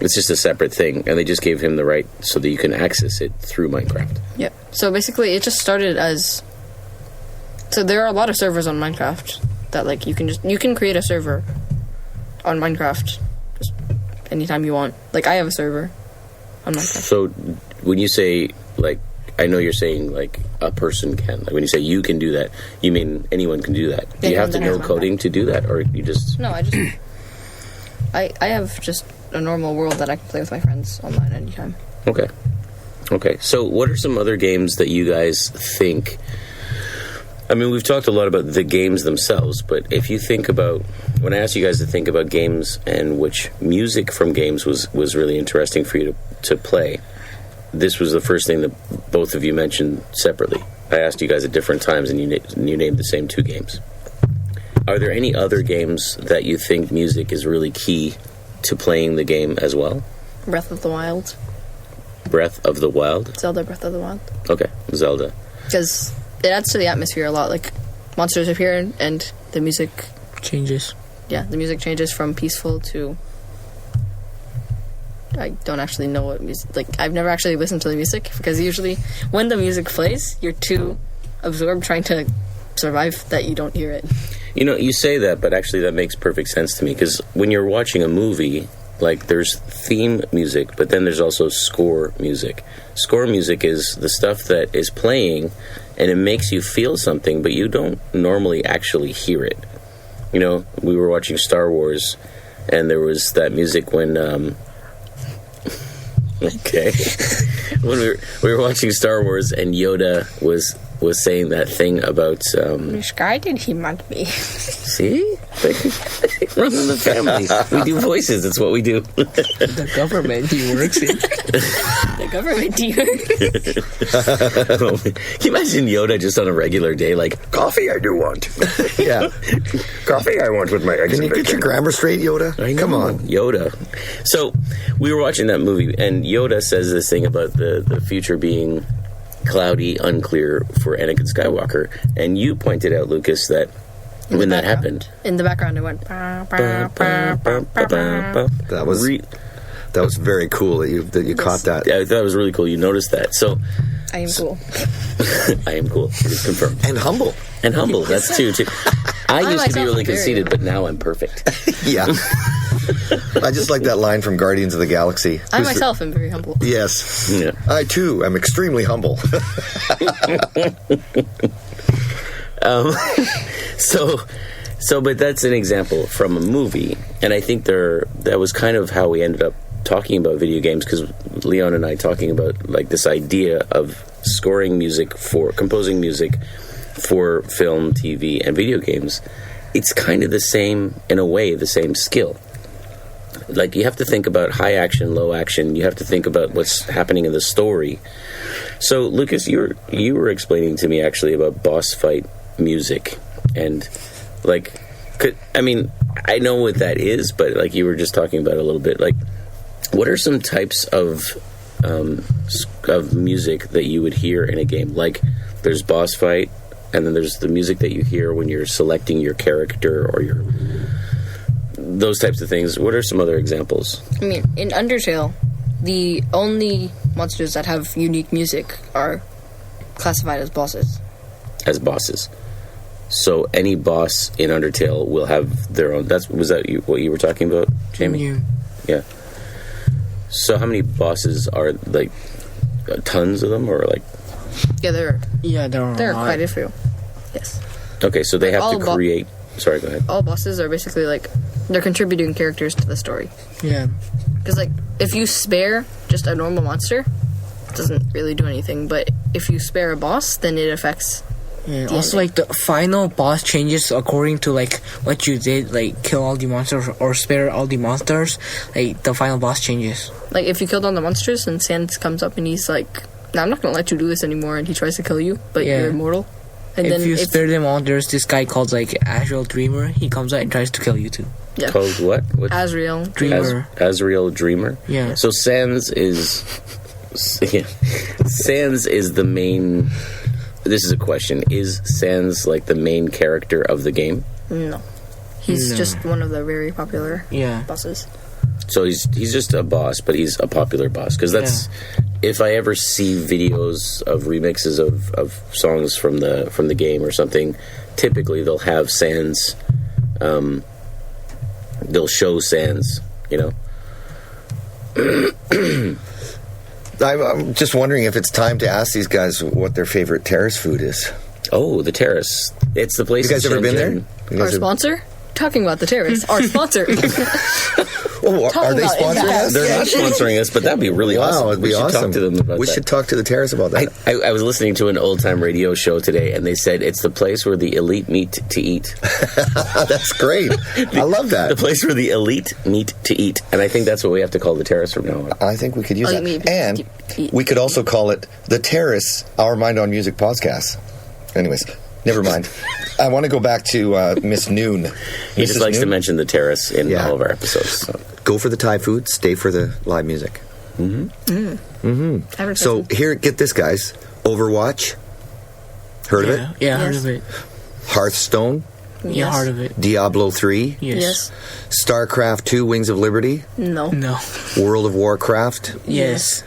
It's just a separate thing, and they just gave him the right so that you can access it through Minecraft. Yep. So basically, it just started as. So there are a lot of servers on Minecraft that, like, you can create a server on Minecraft just anytime you want. Like, I have a server on Minecraft. So when you say like, I know you're saying like a person can. Like, when you say you can do that, you mean anyone can do that? Do you Anyone have to that has know coding to do that, or you just? No, I just. I have just a normal world that I can play with my friends online anytime. Okay. So what are some other games that you guys think? I mean, we've talked a lot about the games themselves, but if you think about, when I asked you guys to think about games and which music from games was really interesting for you to play, this was the first thing that both of you mentioned separately. I asked you guys at different times, and you named the same two games. Are there any other games that you think music is really key to playing the game as well? Breath of the Wild. Breath of the Wild? Zelda Breath of the Wild. Okay, Zelda. Because it adds to the atmosphere a lot. Like, monsters appear and the music, Changes. the music changes from peaceful to. I don't actually know what music. Like, I've never actually listened to the music because usually when the music plays, you're too absorbed trying to survive that you don't hear it. You know, you say that, but actually that makes perfect sense to me, because when you're watching a movie, like, there's theme music, but then there's also score music. Score music is the stuff that is playing, and it makes you feel something, but you don't normally actually hear it. You know, we were watching Star Wars, and there was that music when Okay. When we were watching Star Wars, and Yoda was saying that thing about Which guy did he want me? see? Runs in the family. We do voices, it's what we do. The government he works in. The government dealer. Can you imagine Yoda just on a regular day, like, Coffee I do want. Yeah. Coffee I want with my eggs Can you and get your bacon. grammar straight, Yoda? I know, Come on. Yoda. So we were watching that movie, and Yoda says this thing about the future being cloudy, unclear for Anakin Skywalker, and you pointed out, Lucas, that when that happened, In the background, it went. That was very cool that you caught that. I thought it was really cool. You noticed that. So I am cool. I am cool. It's confirmed. And humble. And humble. That's too. I used to be myself really am very conceited, but now I'm perfect. Yeah. I just like that line from Guardians of the Galaxy. I myself am very humble. Yes. Yeah. I, too, am extremely humble. But that's an example from a movie, and I think that was kind of how we ended up talking about video games, because Leon and I talking about like this idea of composing music for film, TV, and video games. It's kind of the same, in a way, the same skill. Like, you have to think about high action, low action. You have to think about what's happening in the story. So, Lucas, you were explaining to me actually about boss fight music, and like, I know what that is, but like you were just talking about it a little bit. Like, what are some types of music that you would hear in a game? Like, there's boss fight, and then there's the music that you hear when you're selecting your character or those types of things. What are some other examples? I mean, in Undertale, the only monsters that have unique music are classified as bosses. As bosses. So any boss in Undertale will have their own. Was that what you were talking about, Jamie? Yeah. So how many bosses are, like, tons of them, or like? Yeah, there are a quite a few. Yes. Okay, so they have to create. Sorry, go ahead. All bosses are basically like they're contributing characters to the story. Yeah. Because like if you spare just a normal monster, it doesn't really do anything. But if you spare a boss, then it affects. Yeah. Also, like the final boss changes according to like what you did, like kill all the monsters or spare all the monsters. Like the final boss changes. Like if you killed all the monsters and Sans comes up and he's like, "No, I'm not gonna let you do this anymore," and he tries to kill you, but you're immortal. And if then you spare them all, there's this guy called like Azrael Dreamer. He comes out and tries to kill you too. Yeah. Called what? Azrael Dreamer. Azrael Dreamer. Yeah. So Sans is the main. This is a question. Is Sans like the main character of the game? No. He's just one of the very popular bosses. So he's just a boss, but he's a popular boss. Because that's... If I ever see videos of remixes of songs from the game or something, typically they'll have Sans... they'll show Sans, you know? I'm just wondering if it's time to ask these guys what their favorite terrace food is. Oh, the Terrace. It's the place. You guys ever been there? Our sponsor? Talking about the Terrace. Our sponsor. Oh, are they sponsoring us? They're not sponsoring us, but that'd be really awesome. Wow, it'd be awesome. Talk to them about we should talk to the Terrace about that. I was listening to an old-time radio show today, and they said it's the place where the elite meet to eat. That's great. I love that. The place where the elite meet to eat. And I think that's what we have to call the Terrace from now on. I think we could use that. And we could also call it the Terrace, Our Mind on Music podcast. Anyways, never mind. I want to go back to Miss Noon. He just likes to mention the Terrace in all of our episodes. So. Go for the Thai food, stay for the live music. So here, get this, guys. Overwatch. Heard of it? Yeah, heard of it. Hearthstone. Yeah, heard of it. Diablo 3. Yes. StarCraft 2, Wings of Liberty. No. World of Warcraft. Yes.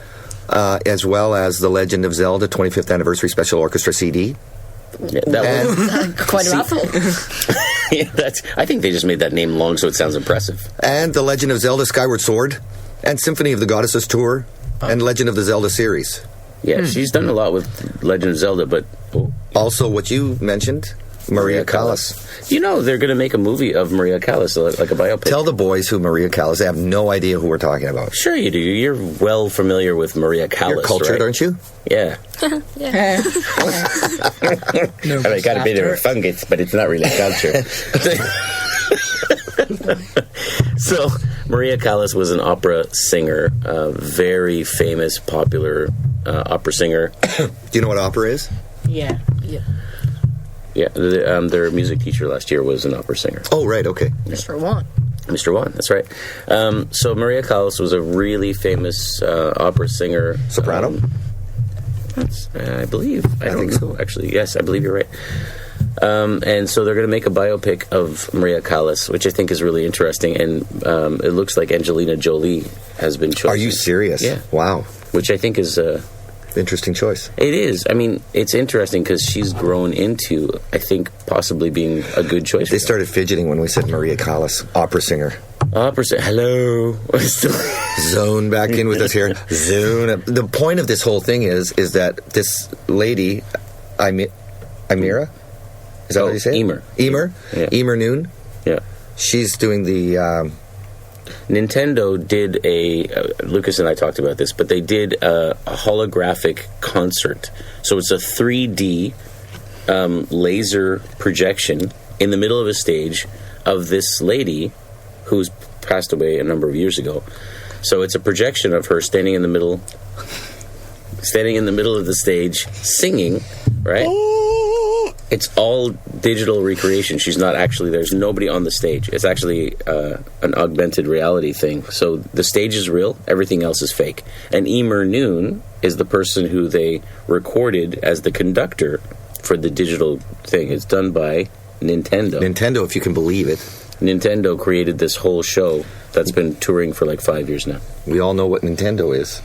As well as The Legend of Zelda 25th Anniversary Special Orchestra CD. Yeah, that was quite a mouthful. I think they just made that name long so it sounds impressive. And The Legend of Zelda Skyward Sword. And Symphony of the Goddesses Tour. And Legend of the Zelda series. Yeah, she's done a lot with Legend of Zelda, but... Also, what you mentioned, Maria Callas. You know, they're going to make a movie of Maria Callas, like a biopic. Tell the boys who Maria Callas. They have no idea who we're talking about. Sure you do. You're well familiar with Maria Callas. You're cultured, right? aren't you? Yeah. Yeah. I got a bit of a fungus, but it's not really culture. So, Maria Callas was an opera singer, a very famous, popular opera singer. Do you know what opera is? Yeah. Yeah, their music teacher last year was an opera singer. Oh, right, okay. Mr. Wan. Mr. Wan, that's right. So Maria Callas was a really famous opera singer. Soprano? I believe. I think so, actually. Yes, I believe you're right. And so they're going to make a biopic of Maria Callas, which I think is really interesting. And it looks like Angelina Jolie has been chosen. Are you serious? Yeah. Wow. Which I think is... Interesting choice. It is. I mean, it's interesting because she's grown into, I think, possibly being a good choice. They started fidgeting when we said Maria Callas, opera singer. Opera singer. Hello. Zone back in with us here. Zone. The point of this whole thing is that this lady, Amira? Is that what you say? Emer. Yeah. Emer Noon. Yeah. She's doing the... Nintendo did Lucas and I talked about this, but they did a holographic concert. So it's a 3D laser projection in the middle of a stage of this lady who's passed away a number of years ago. So it's a projection of her standing in the middle of the stage singing, right? It's all digital recreation. She's not actually, there's nobody on the stage. It's actually an augmented reality thing. So the stage is real, everything else is fake. And Emer Noon is the person who they recorded as the conductor for the digital thing. It's done by Nintendo. Nintendo, if you can believe it. Nintendo created this whole show that's been touring for like 5 years now. We all know what Nintendo is.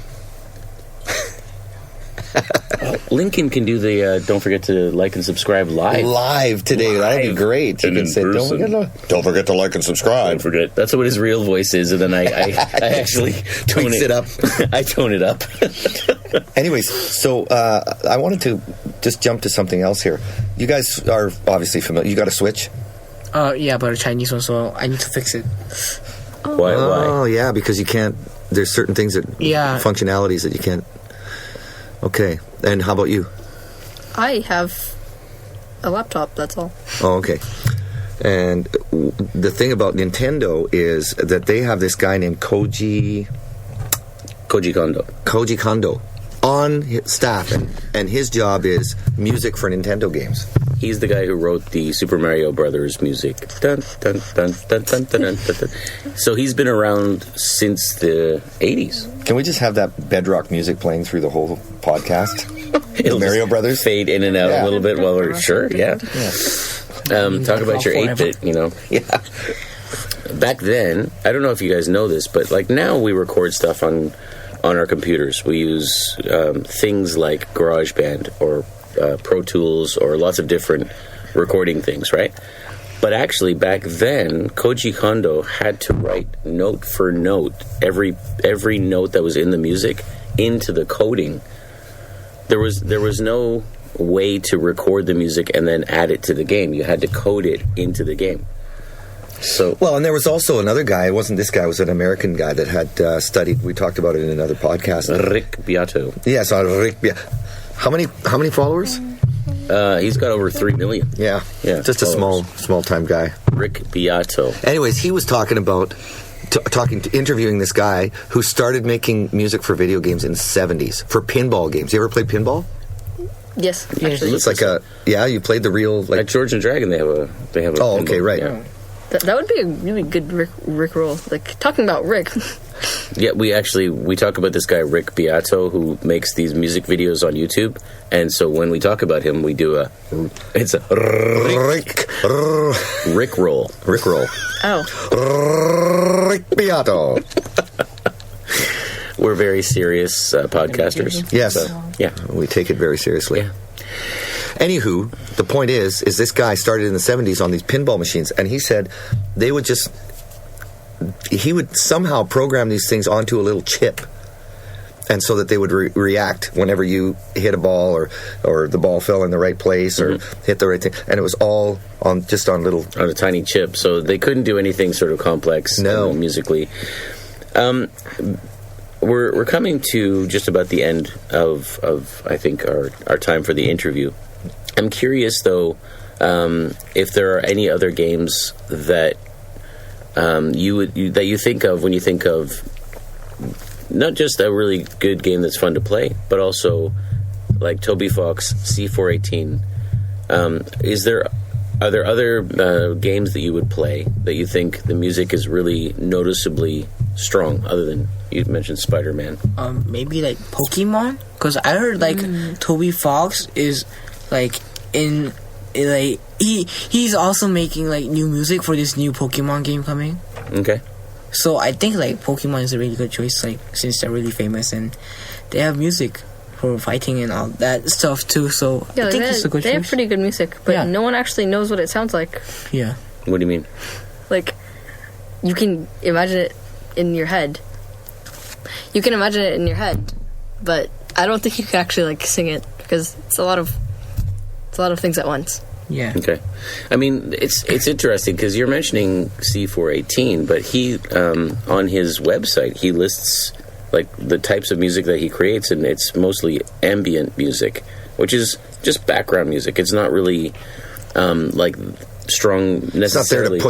Lincoln can do the don't forget to like and subscribe live today. That'd be great. You can say don't forget to like and subscribe. Don't forget. That's what his real voice is, and then I actually tone it up. I tone it up. Anyways, so I wanted to just jump to something else here. You guys are obviously familiar. You got a Switch? Yeah, but a Chinese one, so I need to fix it. Why? Oh, yeah, because you can't. There's certain things that functionalities that you can't. Okay, and how about you? I have a laptop, that's all. Oh, okay. And the thing about Nintendo is that they have this guy named Koji Kondo on staff, and his job is music for Nintendo games. He's the guy who wrote the Super Mario Brothers music. Dun, dun, dun, dun, dun, dun, dun, dun. So he's been around since the 80s. Can we just have that bedrock music playing through the whole podcast? The Mario Brothers? Fade in and out a little bit while we're... Sure, yeah. Talk about your 8-bit, you know. Yeah. Back then, I don't know if you guys know this, but like now we record stuff on our computers. We use things like GarageBand or Pro Tools or lots of different recording things, right? But actually, back then, Koji Kondo had to write note for note every note that was in the music into the coding. There was no way to record the music and then add it to the game. You had to code it into the game. So well, and there was also another guy. It wasn't this guy. It was an American guy that had studied. We talked about it in another podcast. Rick Beato. Yes, Rick Beato. How many followers? He's got over 3 million. Yeah. Just followers. A small time guy. Rick Beato. Anyways, he was talking about interviewing this guy who started making music for video games in the 70s for pinball games. You ever played pinball? Yes, actually. It's like you played the real like at George and Dragon. They have a. Oh, okay, right. Yeah. That would be a really good Rick roll. Like talking about Rick. Yeah, we talk about this guy Rick Beato who makes these music videos on YouTube, and so when we talk about him, we do it's a Rick roll. Rick roll. Oh. Rick Beato. We're very serious podcasters. Yes. So, yeah, we take it very seriously. Yeah. Anywho, the point is this guy started in the 70s on these pinball machines, and he said he would somehow program these things onto a little chip, and so that they would react whenever you hit a ball or the ball fell in the right place or hit the right thing. And it was all on a tiny chip, so they couldn't do anything sort of complex musically. We're coming to just about the end of I think our time for the interview. I'm curious though, if there are any other games that you think of when you think of not just a really good game that's fun to play, but also like Toby Fox C418. Are there other games that you would play that you think the music is really noticeably strong, other than you mentioned Spider-Man? Maybe like Pokemon, because I heard like Toby Fox is like he's also making like new music for this new Pokemon game coming. Okay. So I think like Pokemon is a really good choice, like since they're really famous and they have music for fighting and all that stuff too. So I think it's a good choice. They have pretty good music, but no one actually knows what it sounds like. Yeah. What do you mean? Like, you can imagine it in your head. But I don't think you can actually like sing it because it's a lot of things at once. Yeah. Okay. I mean, it's interesting because you're mentioning C418, but he on his website he lists like the types of music that he creates, and it's mostly ambient music, which is just background music. It's not really like strong necessarily. It's not there to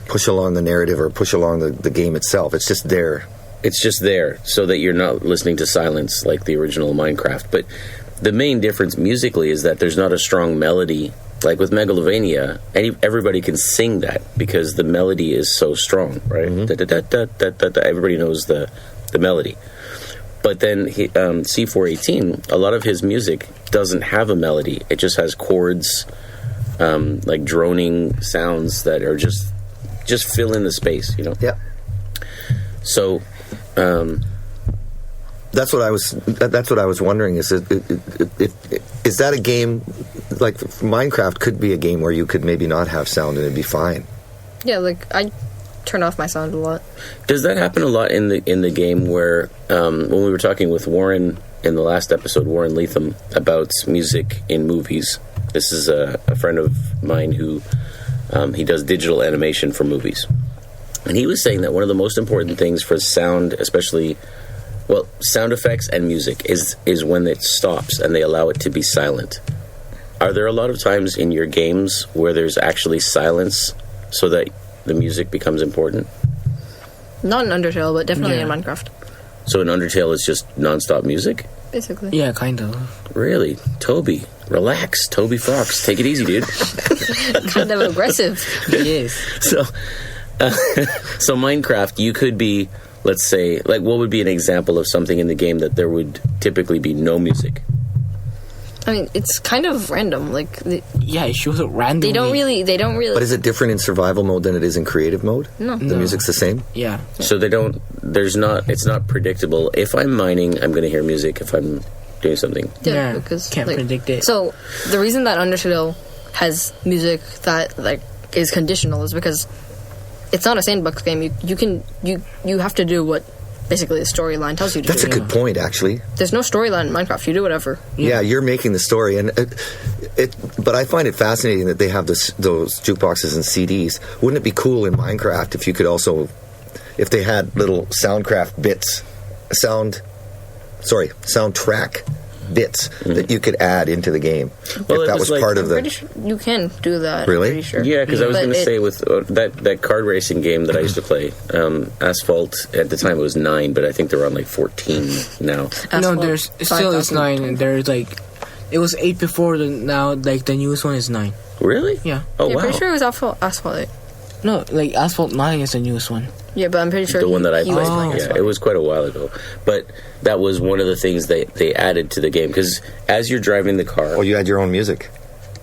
push along the narrative or push along the game itself. It's just there. It's just there so that you're not listening to silence like the original Minecraft. But the main difference musically is that there's not a strong melody. Like with Megalovania, everybody can sing that because the melody is so strong, right? Everybody knows the melody. But then C418, a lot of his music doesn't have a melody. It just has chords, like droning sounds that are just fill in the space, you know? Yeah. So that's what I was wondering. Is that a game like Minecraft could be a game where you could maybe not have sound and it'd be fine? Yeah, like I turn off my sound a lot. Does that happen a lot in the game where when we were talking with Warren in the last episode, Warren Leatham, about music in movies? This is a friend of mine who he does digital animation for movies. And he was saying that one of the most important things for sound, especially, well, sound effects and music, is when it stops and they allow it to be silent. Are there a lot of times in your games where there's actually silence so that the music becomes important? Not in Undertale, but definitely in Minecraft. So in Undertale, it's just non-stop music? Basically. Yeah, kind of. Really? Toby, relax. Toby Fox, take it easy, dude. Kind of aggressive. He is. So Minecraft, you could be, let's say, like, what would be an example of something in the game that there would typically be no music? I mean, it's kind of random. Like, it shows up randomly. They don't really. But is it different in survival mode than it is in creative mode? No. The music's the same? Yeah. So it's not predictable. If I'm mining, I'm going to hear music. If I'm doing something. Yeah, because can't predict it. So the reason that Undertale has music that like is conditional is because it's not a sandbox game. You have to do what basically the storyline tells you to do. That's a good point, actually. There's no storyline in Minecraft. You do whatever. Yeah, you're making the story, and but I find it fascinating that they have those jukeboxes and CDs. Wouldn't it be cool in Minecraft if you could also, if they had little soundtrack bits, soundtrack bits that you could add into the game? Well, if that was part of the... Pretty sure you can do that. Really? I'm pretty sure. Yeah, because I was going to say with that kart racing game that I used to play, Asphalt, at the time it was 9, but I think they're on like 14 now. No, there's still is 9, and there's like, it was 8 before, now like the newest one is 9. Really? Yeah. Oh, Yeah, wow. pretty sure it was Asphalt 8. No, like Asphalt 9 is the newest one. Yeah, but I'm pretty sure The one that I he played. was playing Yeah, Asphalt. it was quite a while ago. But that was one of the things they added to the game, because as you're driving the car... Oh, you had your own music?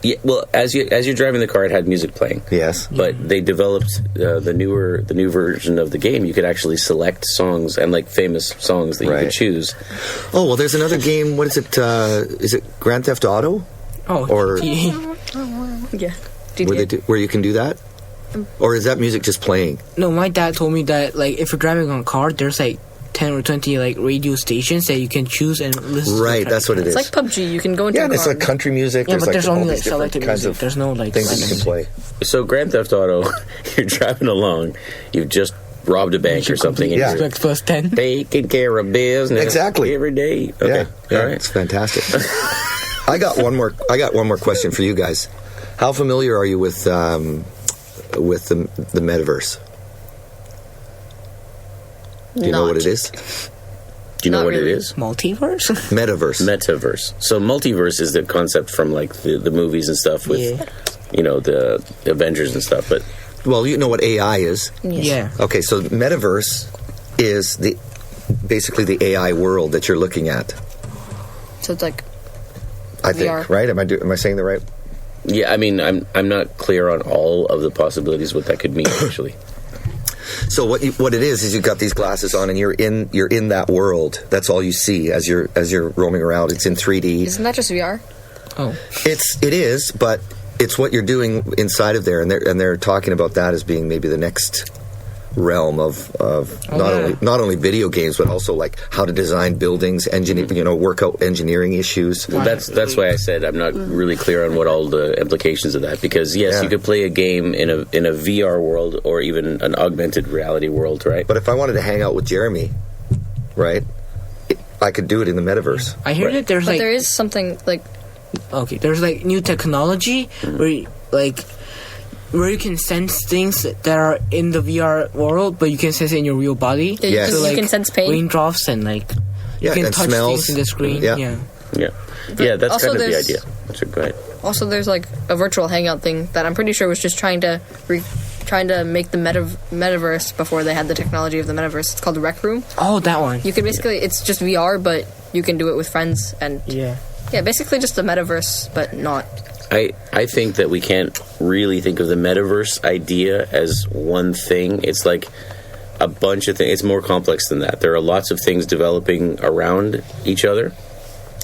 Yeah, well, as you're driving the car, it had music playing. Yes. But they developed the new version of the game. You could actually select songs and like famous songs that you could choose. Oh, well, there's another game. What is it? Is it Grand Theft Auto? Oh, or Yeah. where you can do that? Or is that music just playing? No, my dad told me that like if you're driving on a car, there's like 10 or 20 like radio stations that you can choose and listen to. Right, that's what it is. It's like PUBG. You can go into yeah, a and it's car. like country music. Yeah, but there's all only these like different selected kinds music. of There's no like things that you can play. So Grand Theft Auto, you're driving along, you've just robbed a bank or something, and Yeah. you're like first 10. taking care of business Exactly. every day. Okay, Yeah, all right. it's fantastic. I got one more question for you guys. How familiar are you with the metaverse? Do you know what it is? Do you know Not what really. it is? Multiverse? Metaverse. So multiverse is the concept from like the movies and stuff with the Avengers and stuff. But Well, you know what AI is. Yeah. Okay, so metaverse is basically the AI world that you're looking at. So it's like I think, VR. right? Am I saying the right? yeah, I mean, I'm not clear on all of the possibilities what that could mean actually. So what it is you've got these glasses on and you're in that world. That's all you see as you're roaming around. It's in 3D. isn't that just VR? Oh. It is, but it's what you're doing inside of there, and they're talking about that as being maybe the next realm of not only video games, but also like how to design buildings, work out engineering issues. Well, that's why I said I'm not really clear on what all the implications of that, because yes, you could play a game in a VR world or even an augmented reality world, right? But if I wanted to hang out with Jeremy, right, I could do it in the metaverse. I hear that there's But like there is something like there's like new technology where you can sense things that are in the VR world, but you can sense it in your real body. Yeah, Yes. you can sense pain. Raindrops and you can and touch smells. things in the screen. Yeah. Yeah, that's also kind of the there's- idea. So go ahead. Also, there's like a virtual hangout thing that I'm pretty sure was just trying to make the metaverse before they had the technology of the metaverse. It's called the Rec Room. Oh, that one. You can basically, it's just VR, but you can do it with friends, and Yeah. basically just the metaverse, but not. I think that we can't really think of the metaverse idea as one thing. It's like a bunch of things. It's more complex than that. There are lots of things developing around each other.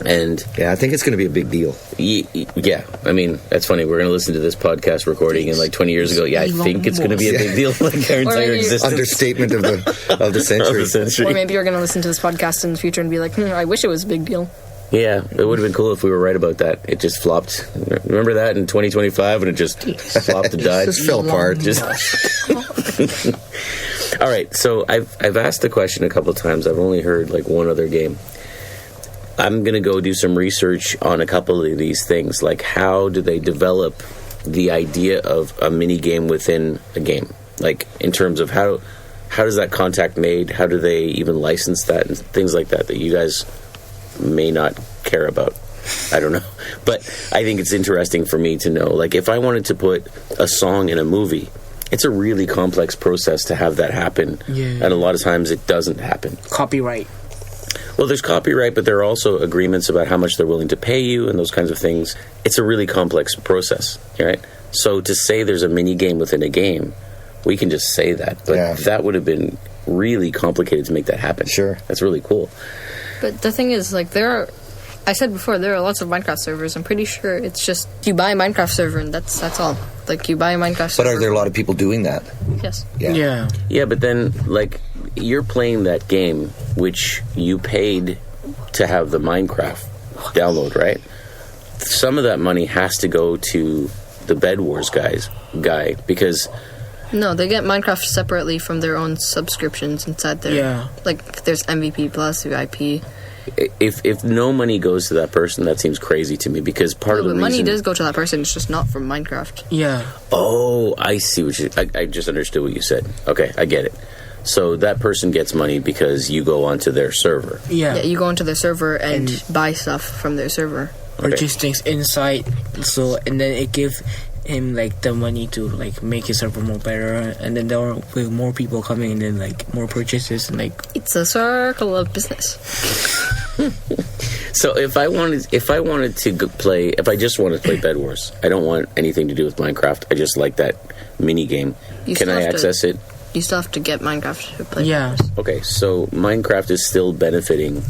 And Yeah, I think it's going to be a big deal. yeah, I mean, that's funny. We're going to listen to this podcast recording in like 20 years ago. Yeah, I think it's going to be a big deal. Like our entire maybe- existence. Understatement of the century. Or maybe you're going to listen to this podcast in the future and be like, I wish it was a big deal. Yeah, it would have been cool if we were right about that. It just flopped. Remember that in 2025 when it just flopped and died? Just fell apart. All right, so I've asked the question a couple of times. I've only heard like one other game. I'm going to go do some research on a couple of these things, like how do they develop the idea of a mini game within a game? Like in terms of how does that contact made? How do they even license that and things like that you guys may not care about? I don't know. But I think it's interesting for me to know. Like if I wanted to put a song in a movie, it's a really complex process to have that happen. Yeah. And a lot of times it doesn't happen. Copyright. Well, there's copyright, but there are also agreements about how much they're willing to pay you and those kinds of things. It's a really complex process, right? So to say there's a mini game within a game, we can just say that. But that would have been really complicated to make that happen. Sure. That's really cool. But the thing is, like, I said before, there are lots of Minecraft servers. I'm pretty sure it's just you buy a Minecraft server and that's all. Like, you buy a Minecraft server. But are there a lot of people doing that? Yes. Yeah. Yeah, but then, like, you're playing that game, which you paid to have the Minecraft download, right? Some of that money has to go to the Bed Wars guy, because... No, they get Minecraft separately from their own subscriptions inside there. Yeah. Like, there's MVP Plus, VIP. If no money goes to that person, that seems crazy to me, because part of the But reason... money does go to that person, it's just not from Minecraft. Yeah. Oh, I see what you... I just understood what you said. Okay, I get it. So that person gets money because you go onto their server. Yeah. Yeah, you go into their server and buy stuff from their server. Purchase things inside, and then it gives him like the money to like make his server more better, and then there will be more people coming, and then like more purchases, and like It's a circle of business. So if I just wanted to play Bed Wars, I don't want anything to do with Minecraft. I just like that mini game. You Can still I have to- access it? You still have to get Minecraft to play. yeah. Okay, so Minecraft is still benefiting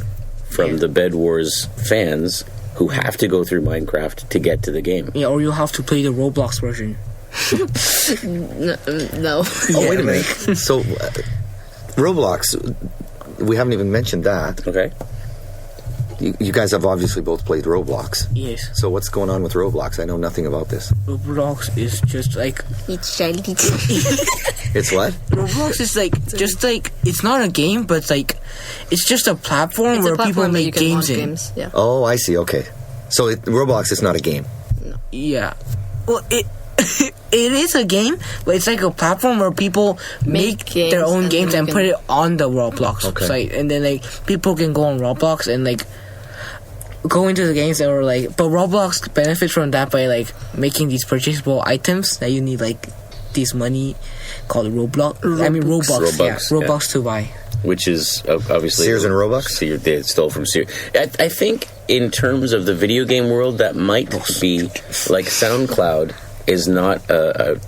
from the Bed Wars fans who have to go through Minecraft to get to the game. Yeah, or you'll have to play the Roblox version. No. Oh, wait a minute. So, Roblox, we haven't even mentioned that. Okay. You guys have obviously both played Roblox. Yes. So what's going on with Roblox? I know nothing about this. Roblox is just like... It's childish. It's what? Roblox is like, just like, it's not a game, but it's like, it's just a platform where people make games in. Yeah. Oh, I see. Okay. So Roblox is not a game. Yeah. Well, it is a game, but it's like a platform where people make their own games and put it on the Roblox site, and then like people can go on Roblox and like go into the games or like. But Roblox benefits from that by like making these purchasable items that you need like this money called Roblox. I mean Robux. Yeah, Robux to buy. Which is obviously Sears and Robux. They stole from Sears. I think in terms of the video game world, that might be like SoundCloud is not a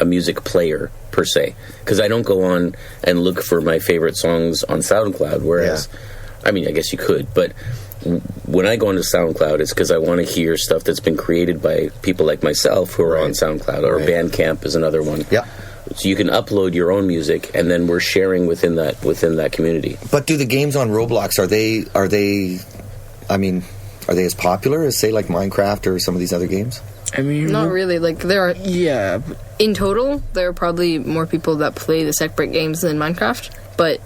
music player per se, because I don't go on and look for my favorite songs on SoundCloud. Whereas, I mean, I guess you could, but when I go onto SoundCloud, it's because I want to hear stuff that's been created by people like myself who are on SoundCloud, or Bandcamp is another one. Yeah. So you can upload your own music, and then we're sharing within that community. But do the games on Roblox are they? I mean, are they as popular as say like Minecraft or some of these other games? I mean, not really. Like there are. Yeah. In total, there are probably more people that play the separate games than Minecraft. But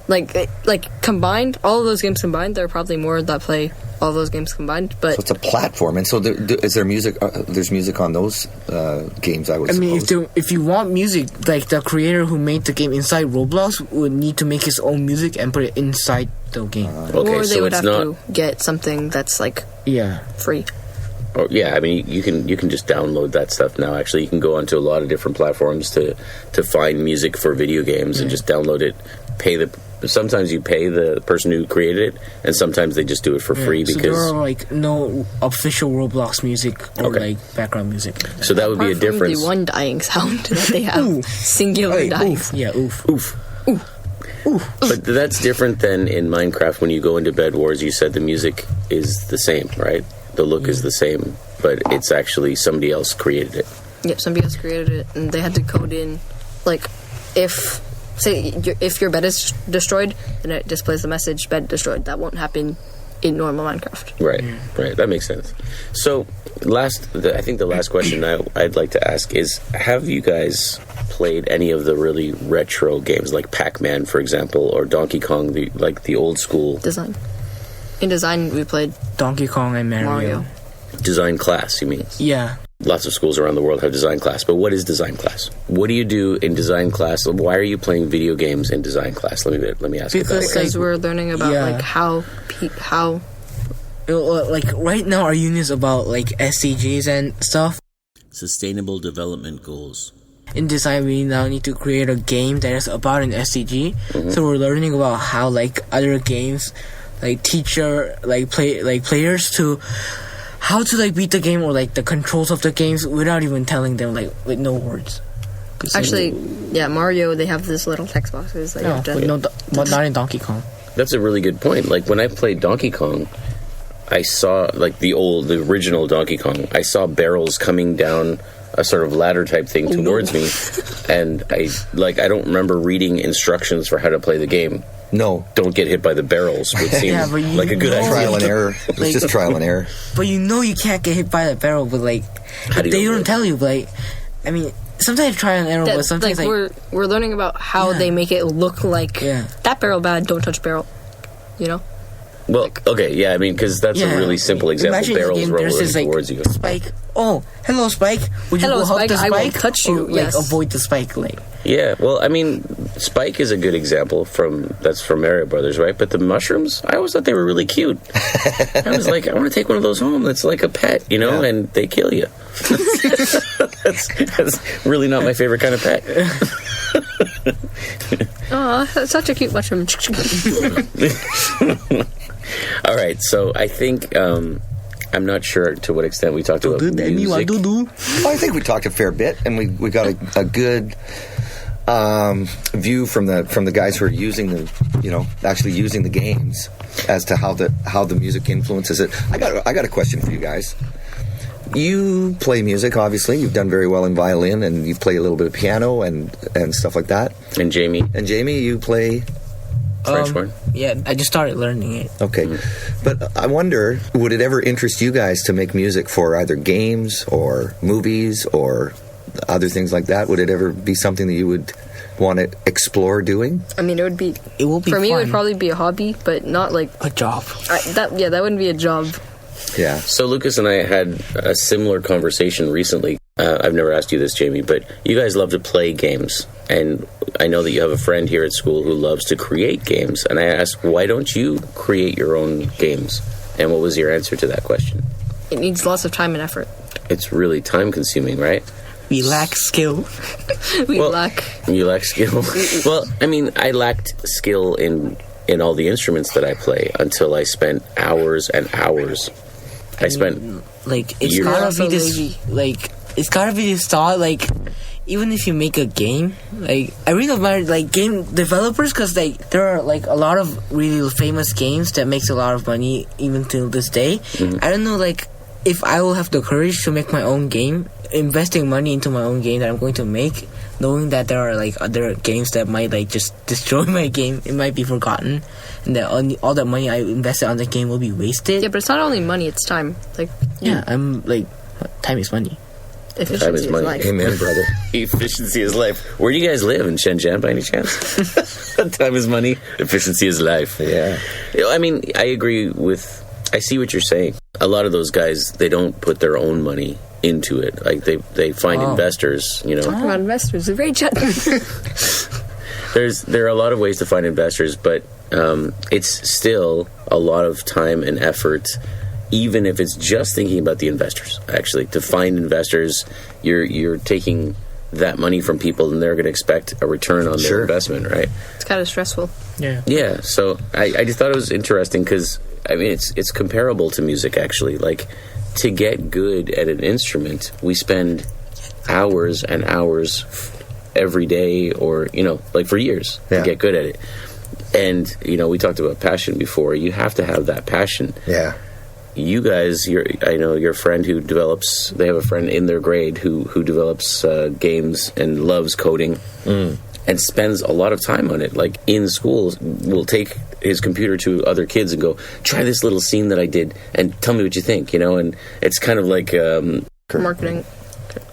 like combined, all of those games combined, there are probably more that play all those games combined. But so it's a platform, and so is there music? There's music on those games. I mean, suppose. if you want music, like the creator who made the game inside Roblox would need to make his own music and put it inside the game. Or they would have to get something that's like free. Or, yeah, I mean, you can just download that stuff now. Actually, you can go onto a lot of different platforms to find music for video games and just download it. Sometimes you pay the person who created it, and sometimes they just do it for free because there are like no official Roblox music or like background music. So that would be a difference. From the one dying sound that they have, singular dying. Oof. Yeah, oof. Oof. Oof. But that's different than in Minecraft. When you go into Bed Wars, you said the music is the same, right? The look is the same, but it's actually somebody else created it. Yep, somebody else created it, and they had to code in, like, if your bed is destroyed, then it displays the message, bed destroyed. That won't happen in normal Minecraft. Right. That makes sense. So, I think the last question I'd like to ask is, have you guys played any of the really retro games, like Pac-Man, for example, or Donkey Kong, the old school? Design. In design, we played Donkey Kong and Mario. Design class, you mean? Yeah. Lots of schools around the world have design class, but what is design class? What do you do in design class? Why are you playing video games in design class? Let me ask you that. Because we're learning about like how like right now our unit is about like SDGs and stuff. Sustainable Development Goals. In design, we now need to create a game that is about an SDG. So we're learning about how like other games like players to how to like beat the game, or like the controls of the games without even telling them, like with no words. Actually, Mario, they have this little text boxes that you have to... but not in Donkey Kong. That's a really good point. Like when I played Donkey Kong, I saw like the original Donkey Kong. I saw barrels coming down a sort of ladder type thing towards me, and I don't remember reading instructions for how to play the game. No. Don't get hit by the barrels would seem like a good idea. Trial and error. It was just trial and error. But you can't get hit by the barrel, but like they don't tell you. But like, I mean, sometimes trial and error, but sometimes like we're learning about how they make it look like that barrel bad. Don't touch barrel. You know. Well, okay, yeah, I mean, because that's a really simple example. Imagine barrels rolling towards you. Spike. Oh, hello, Spike. Would you go help the Spike? I won't touch you. Or, like, avoid the Spike, like. Yeah, well, I mean, Spike is a good example that's from Mario Brothers, right? But the mushrooms, I always thought they were really cute. I was like, I want to take one of those home. It's like a pet, you know, and they kill you. That's really not my favorite kind of pet. Oh, such a cute mushroom. All right, so I think I'm not sure to what extent we talked about music. I think we talked a fair bit, and we got a good view from the guys who are using actually using the games as to how the music influences it. I got a question for you guys. You play music, obviously. You've done very well in violin, and you play a little bit of piano and stuff like that. And Jamie, you play French horn? Yeah, I just started learning it. Okay. But I wonder, would it ever interest you guys to make music for either games or movies or other things like that? Would it ever be something that you would want to explore doing? I mean, it will be for me. It would probably be a hobby, but not like a job. That wouldn't be a job. Yeah. So Lucas and I had a similar conversation recently. I've never asked you this, Jamie, but you guys love to play games. And I know that you have a friend here at school who loves to create games. And I asked, why don't you create your own games? And what was your answer to that question? It needs lots of time and effort. It's really time consuming, right? We lack skill. You lack skill? Well, I mean, I lacked skill in all the instruments that I play until I spent hours and hours. I spent it's gotta be this, it's gotta be this thought, even if you make a game, I really admire game developers, because there are a lot of really famous games that makes a lot of money even till this day. I don't know if I will have the courage to make my own game, investing money into my own game that I'm going to make, knowing that there are other games that might just destroy my game. It might be forgotten, and that all that money I invested on the game will be wasted. Yeah, but it's not only money; it's time. I'm time is money. Efficiency time is money. Life. Amen, brother. Efficiency is life. Where do you guys live? In Shenzhen, by any chance? Time is money. Efficiency is life. Yeah. I mean, I agree with. I see what you're saying. A lot of those guys, they don't put their own money into it. They find investors. Talking about investors, a great chat. There are a lot of ways to find investors, but it's still a lot of time and effort. Even if it's just thinking about the investors, actually, to find investors, you're taking that money from people, and they're going to expect a return on their investment, right? It's kind of stressful. Yeah. Yeah. So I just thought it was interesting because I mean it's comparable to music, actually. To get good at an instrument, we spend hours and hours every day, or for years to get good at it. And we talked about passion before. You have to have that passion. Yeah. You guys, I know your friend who develops. They have a friend in their grade who develops games and loves coding, and spends a lot of time on it. In school, will take his computer to other kids and go, try this little scene that I did, and tell me what you think. And it's kind of like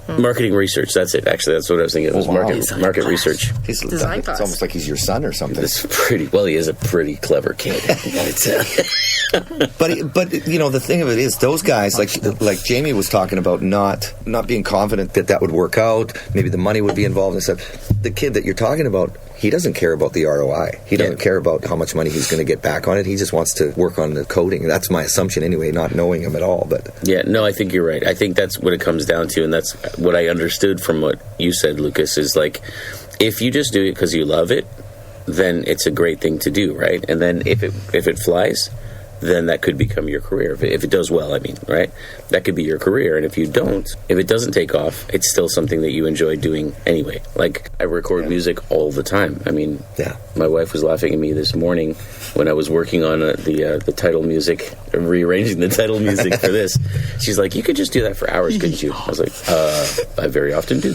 marketing research. That's it. Actually, that's what I was thinking. It was market research. Design class. It's almost like he's your son or something. He is a pretty clever kid. I gotta tell you. But the thing of it is, those guys, like Jamie was talking about, not being confident that would work out. Maybe the money would be involved and stuff. The kid that you're talking about, he doesn't care about the ROI. He doesn't care about how much money he's going to get back on it. He just wants to work on the coding. That's my assumption anyway, not knowing him at all. But yeah, no, I think you're right. I think that's what it comes down to, and that's what I understood from what you said, Lucas, is if you just do it because you love it, then it's a great thing to do, right? And then if it flies, then that could become your career. If it does well, I mean, right? That could be your career. And if it doesn't take off, it's still something that you enjoy doing anyway. I record music all the time. I mean, my wife was laughing at me this morning when I was working on the title music, rearranging the title music for this. She's like, you could just do that for hours, couldn't you? I was like, I very often do.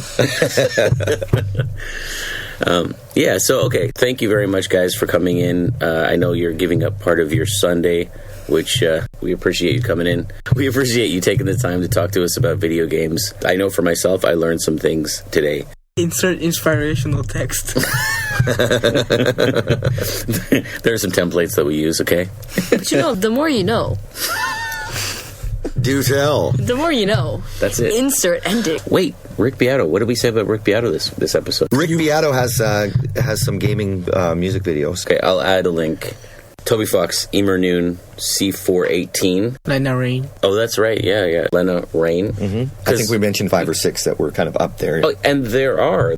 So, okay. Thank you very much, guys, for coming in. I know you're giving up part of your Sunday, which we appreciate you coming in. We appreciate you taking the time to talk to us about video games. I know for myself, I learned some things today. Insert inspirational text. There are some templates that we use, okay? But the more you know. Do tell. The more you know. That's it. Insert ending. Wait, Rick Beato. What did we say about Rick Beato this episode? Rick Beato has some gaming music videos. Okay, I'll add a link. Toby Fox, Emer Noon, C418. Lena Rain. Oh, that's right. Yeah. Lena Rain. Mm-hmm. I think we mentioned 5 or 6 that were kind of up there. Oh, and there are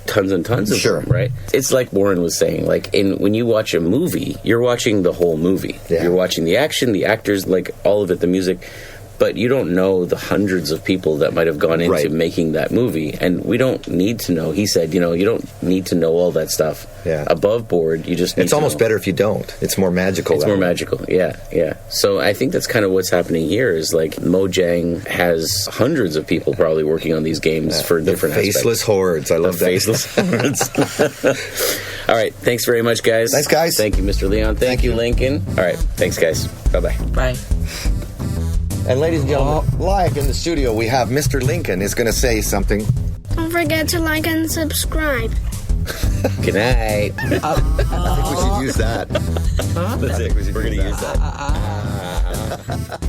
tons and tons of them, right? It's like Warren was saying, when you watch a movie, you're watching the whole movie. Yeah. You're watching the action, the actors, all of it, the music. but you don't know the hundreds of people that might have gone into Right. making that movie, and we don't need to know. He said, you don't need to know all that stuff above board. You just need It's almost better if you don't. It's more magical. It's more magical, yeah. So I think that's kind of what's happening here. Is like Mojang has hundreds of people probably working on these games for different faceless aspects. hordes. I love that. Faceless hordes. All right, thanks very much, guys. Thanks, guys. Thank you, Mr. Leon. Thank you, Lincoln. All right, thanks, guys. Bye-bye. Bye. And ladies and gentlemen, live in the studio, we have Mr. Lincoln is going to say something. Don't forget to like and subscribe. Good night. I think we should use that. That's it. We're going to use that.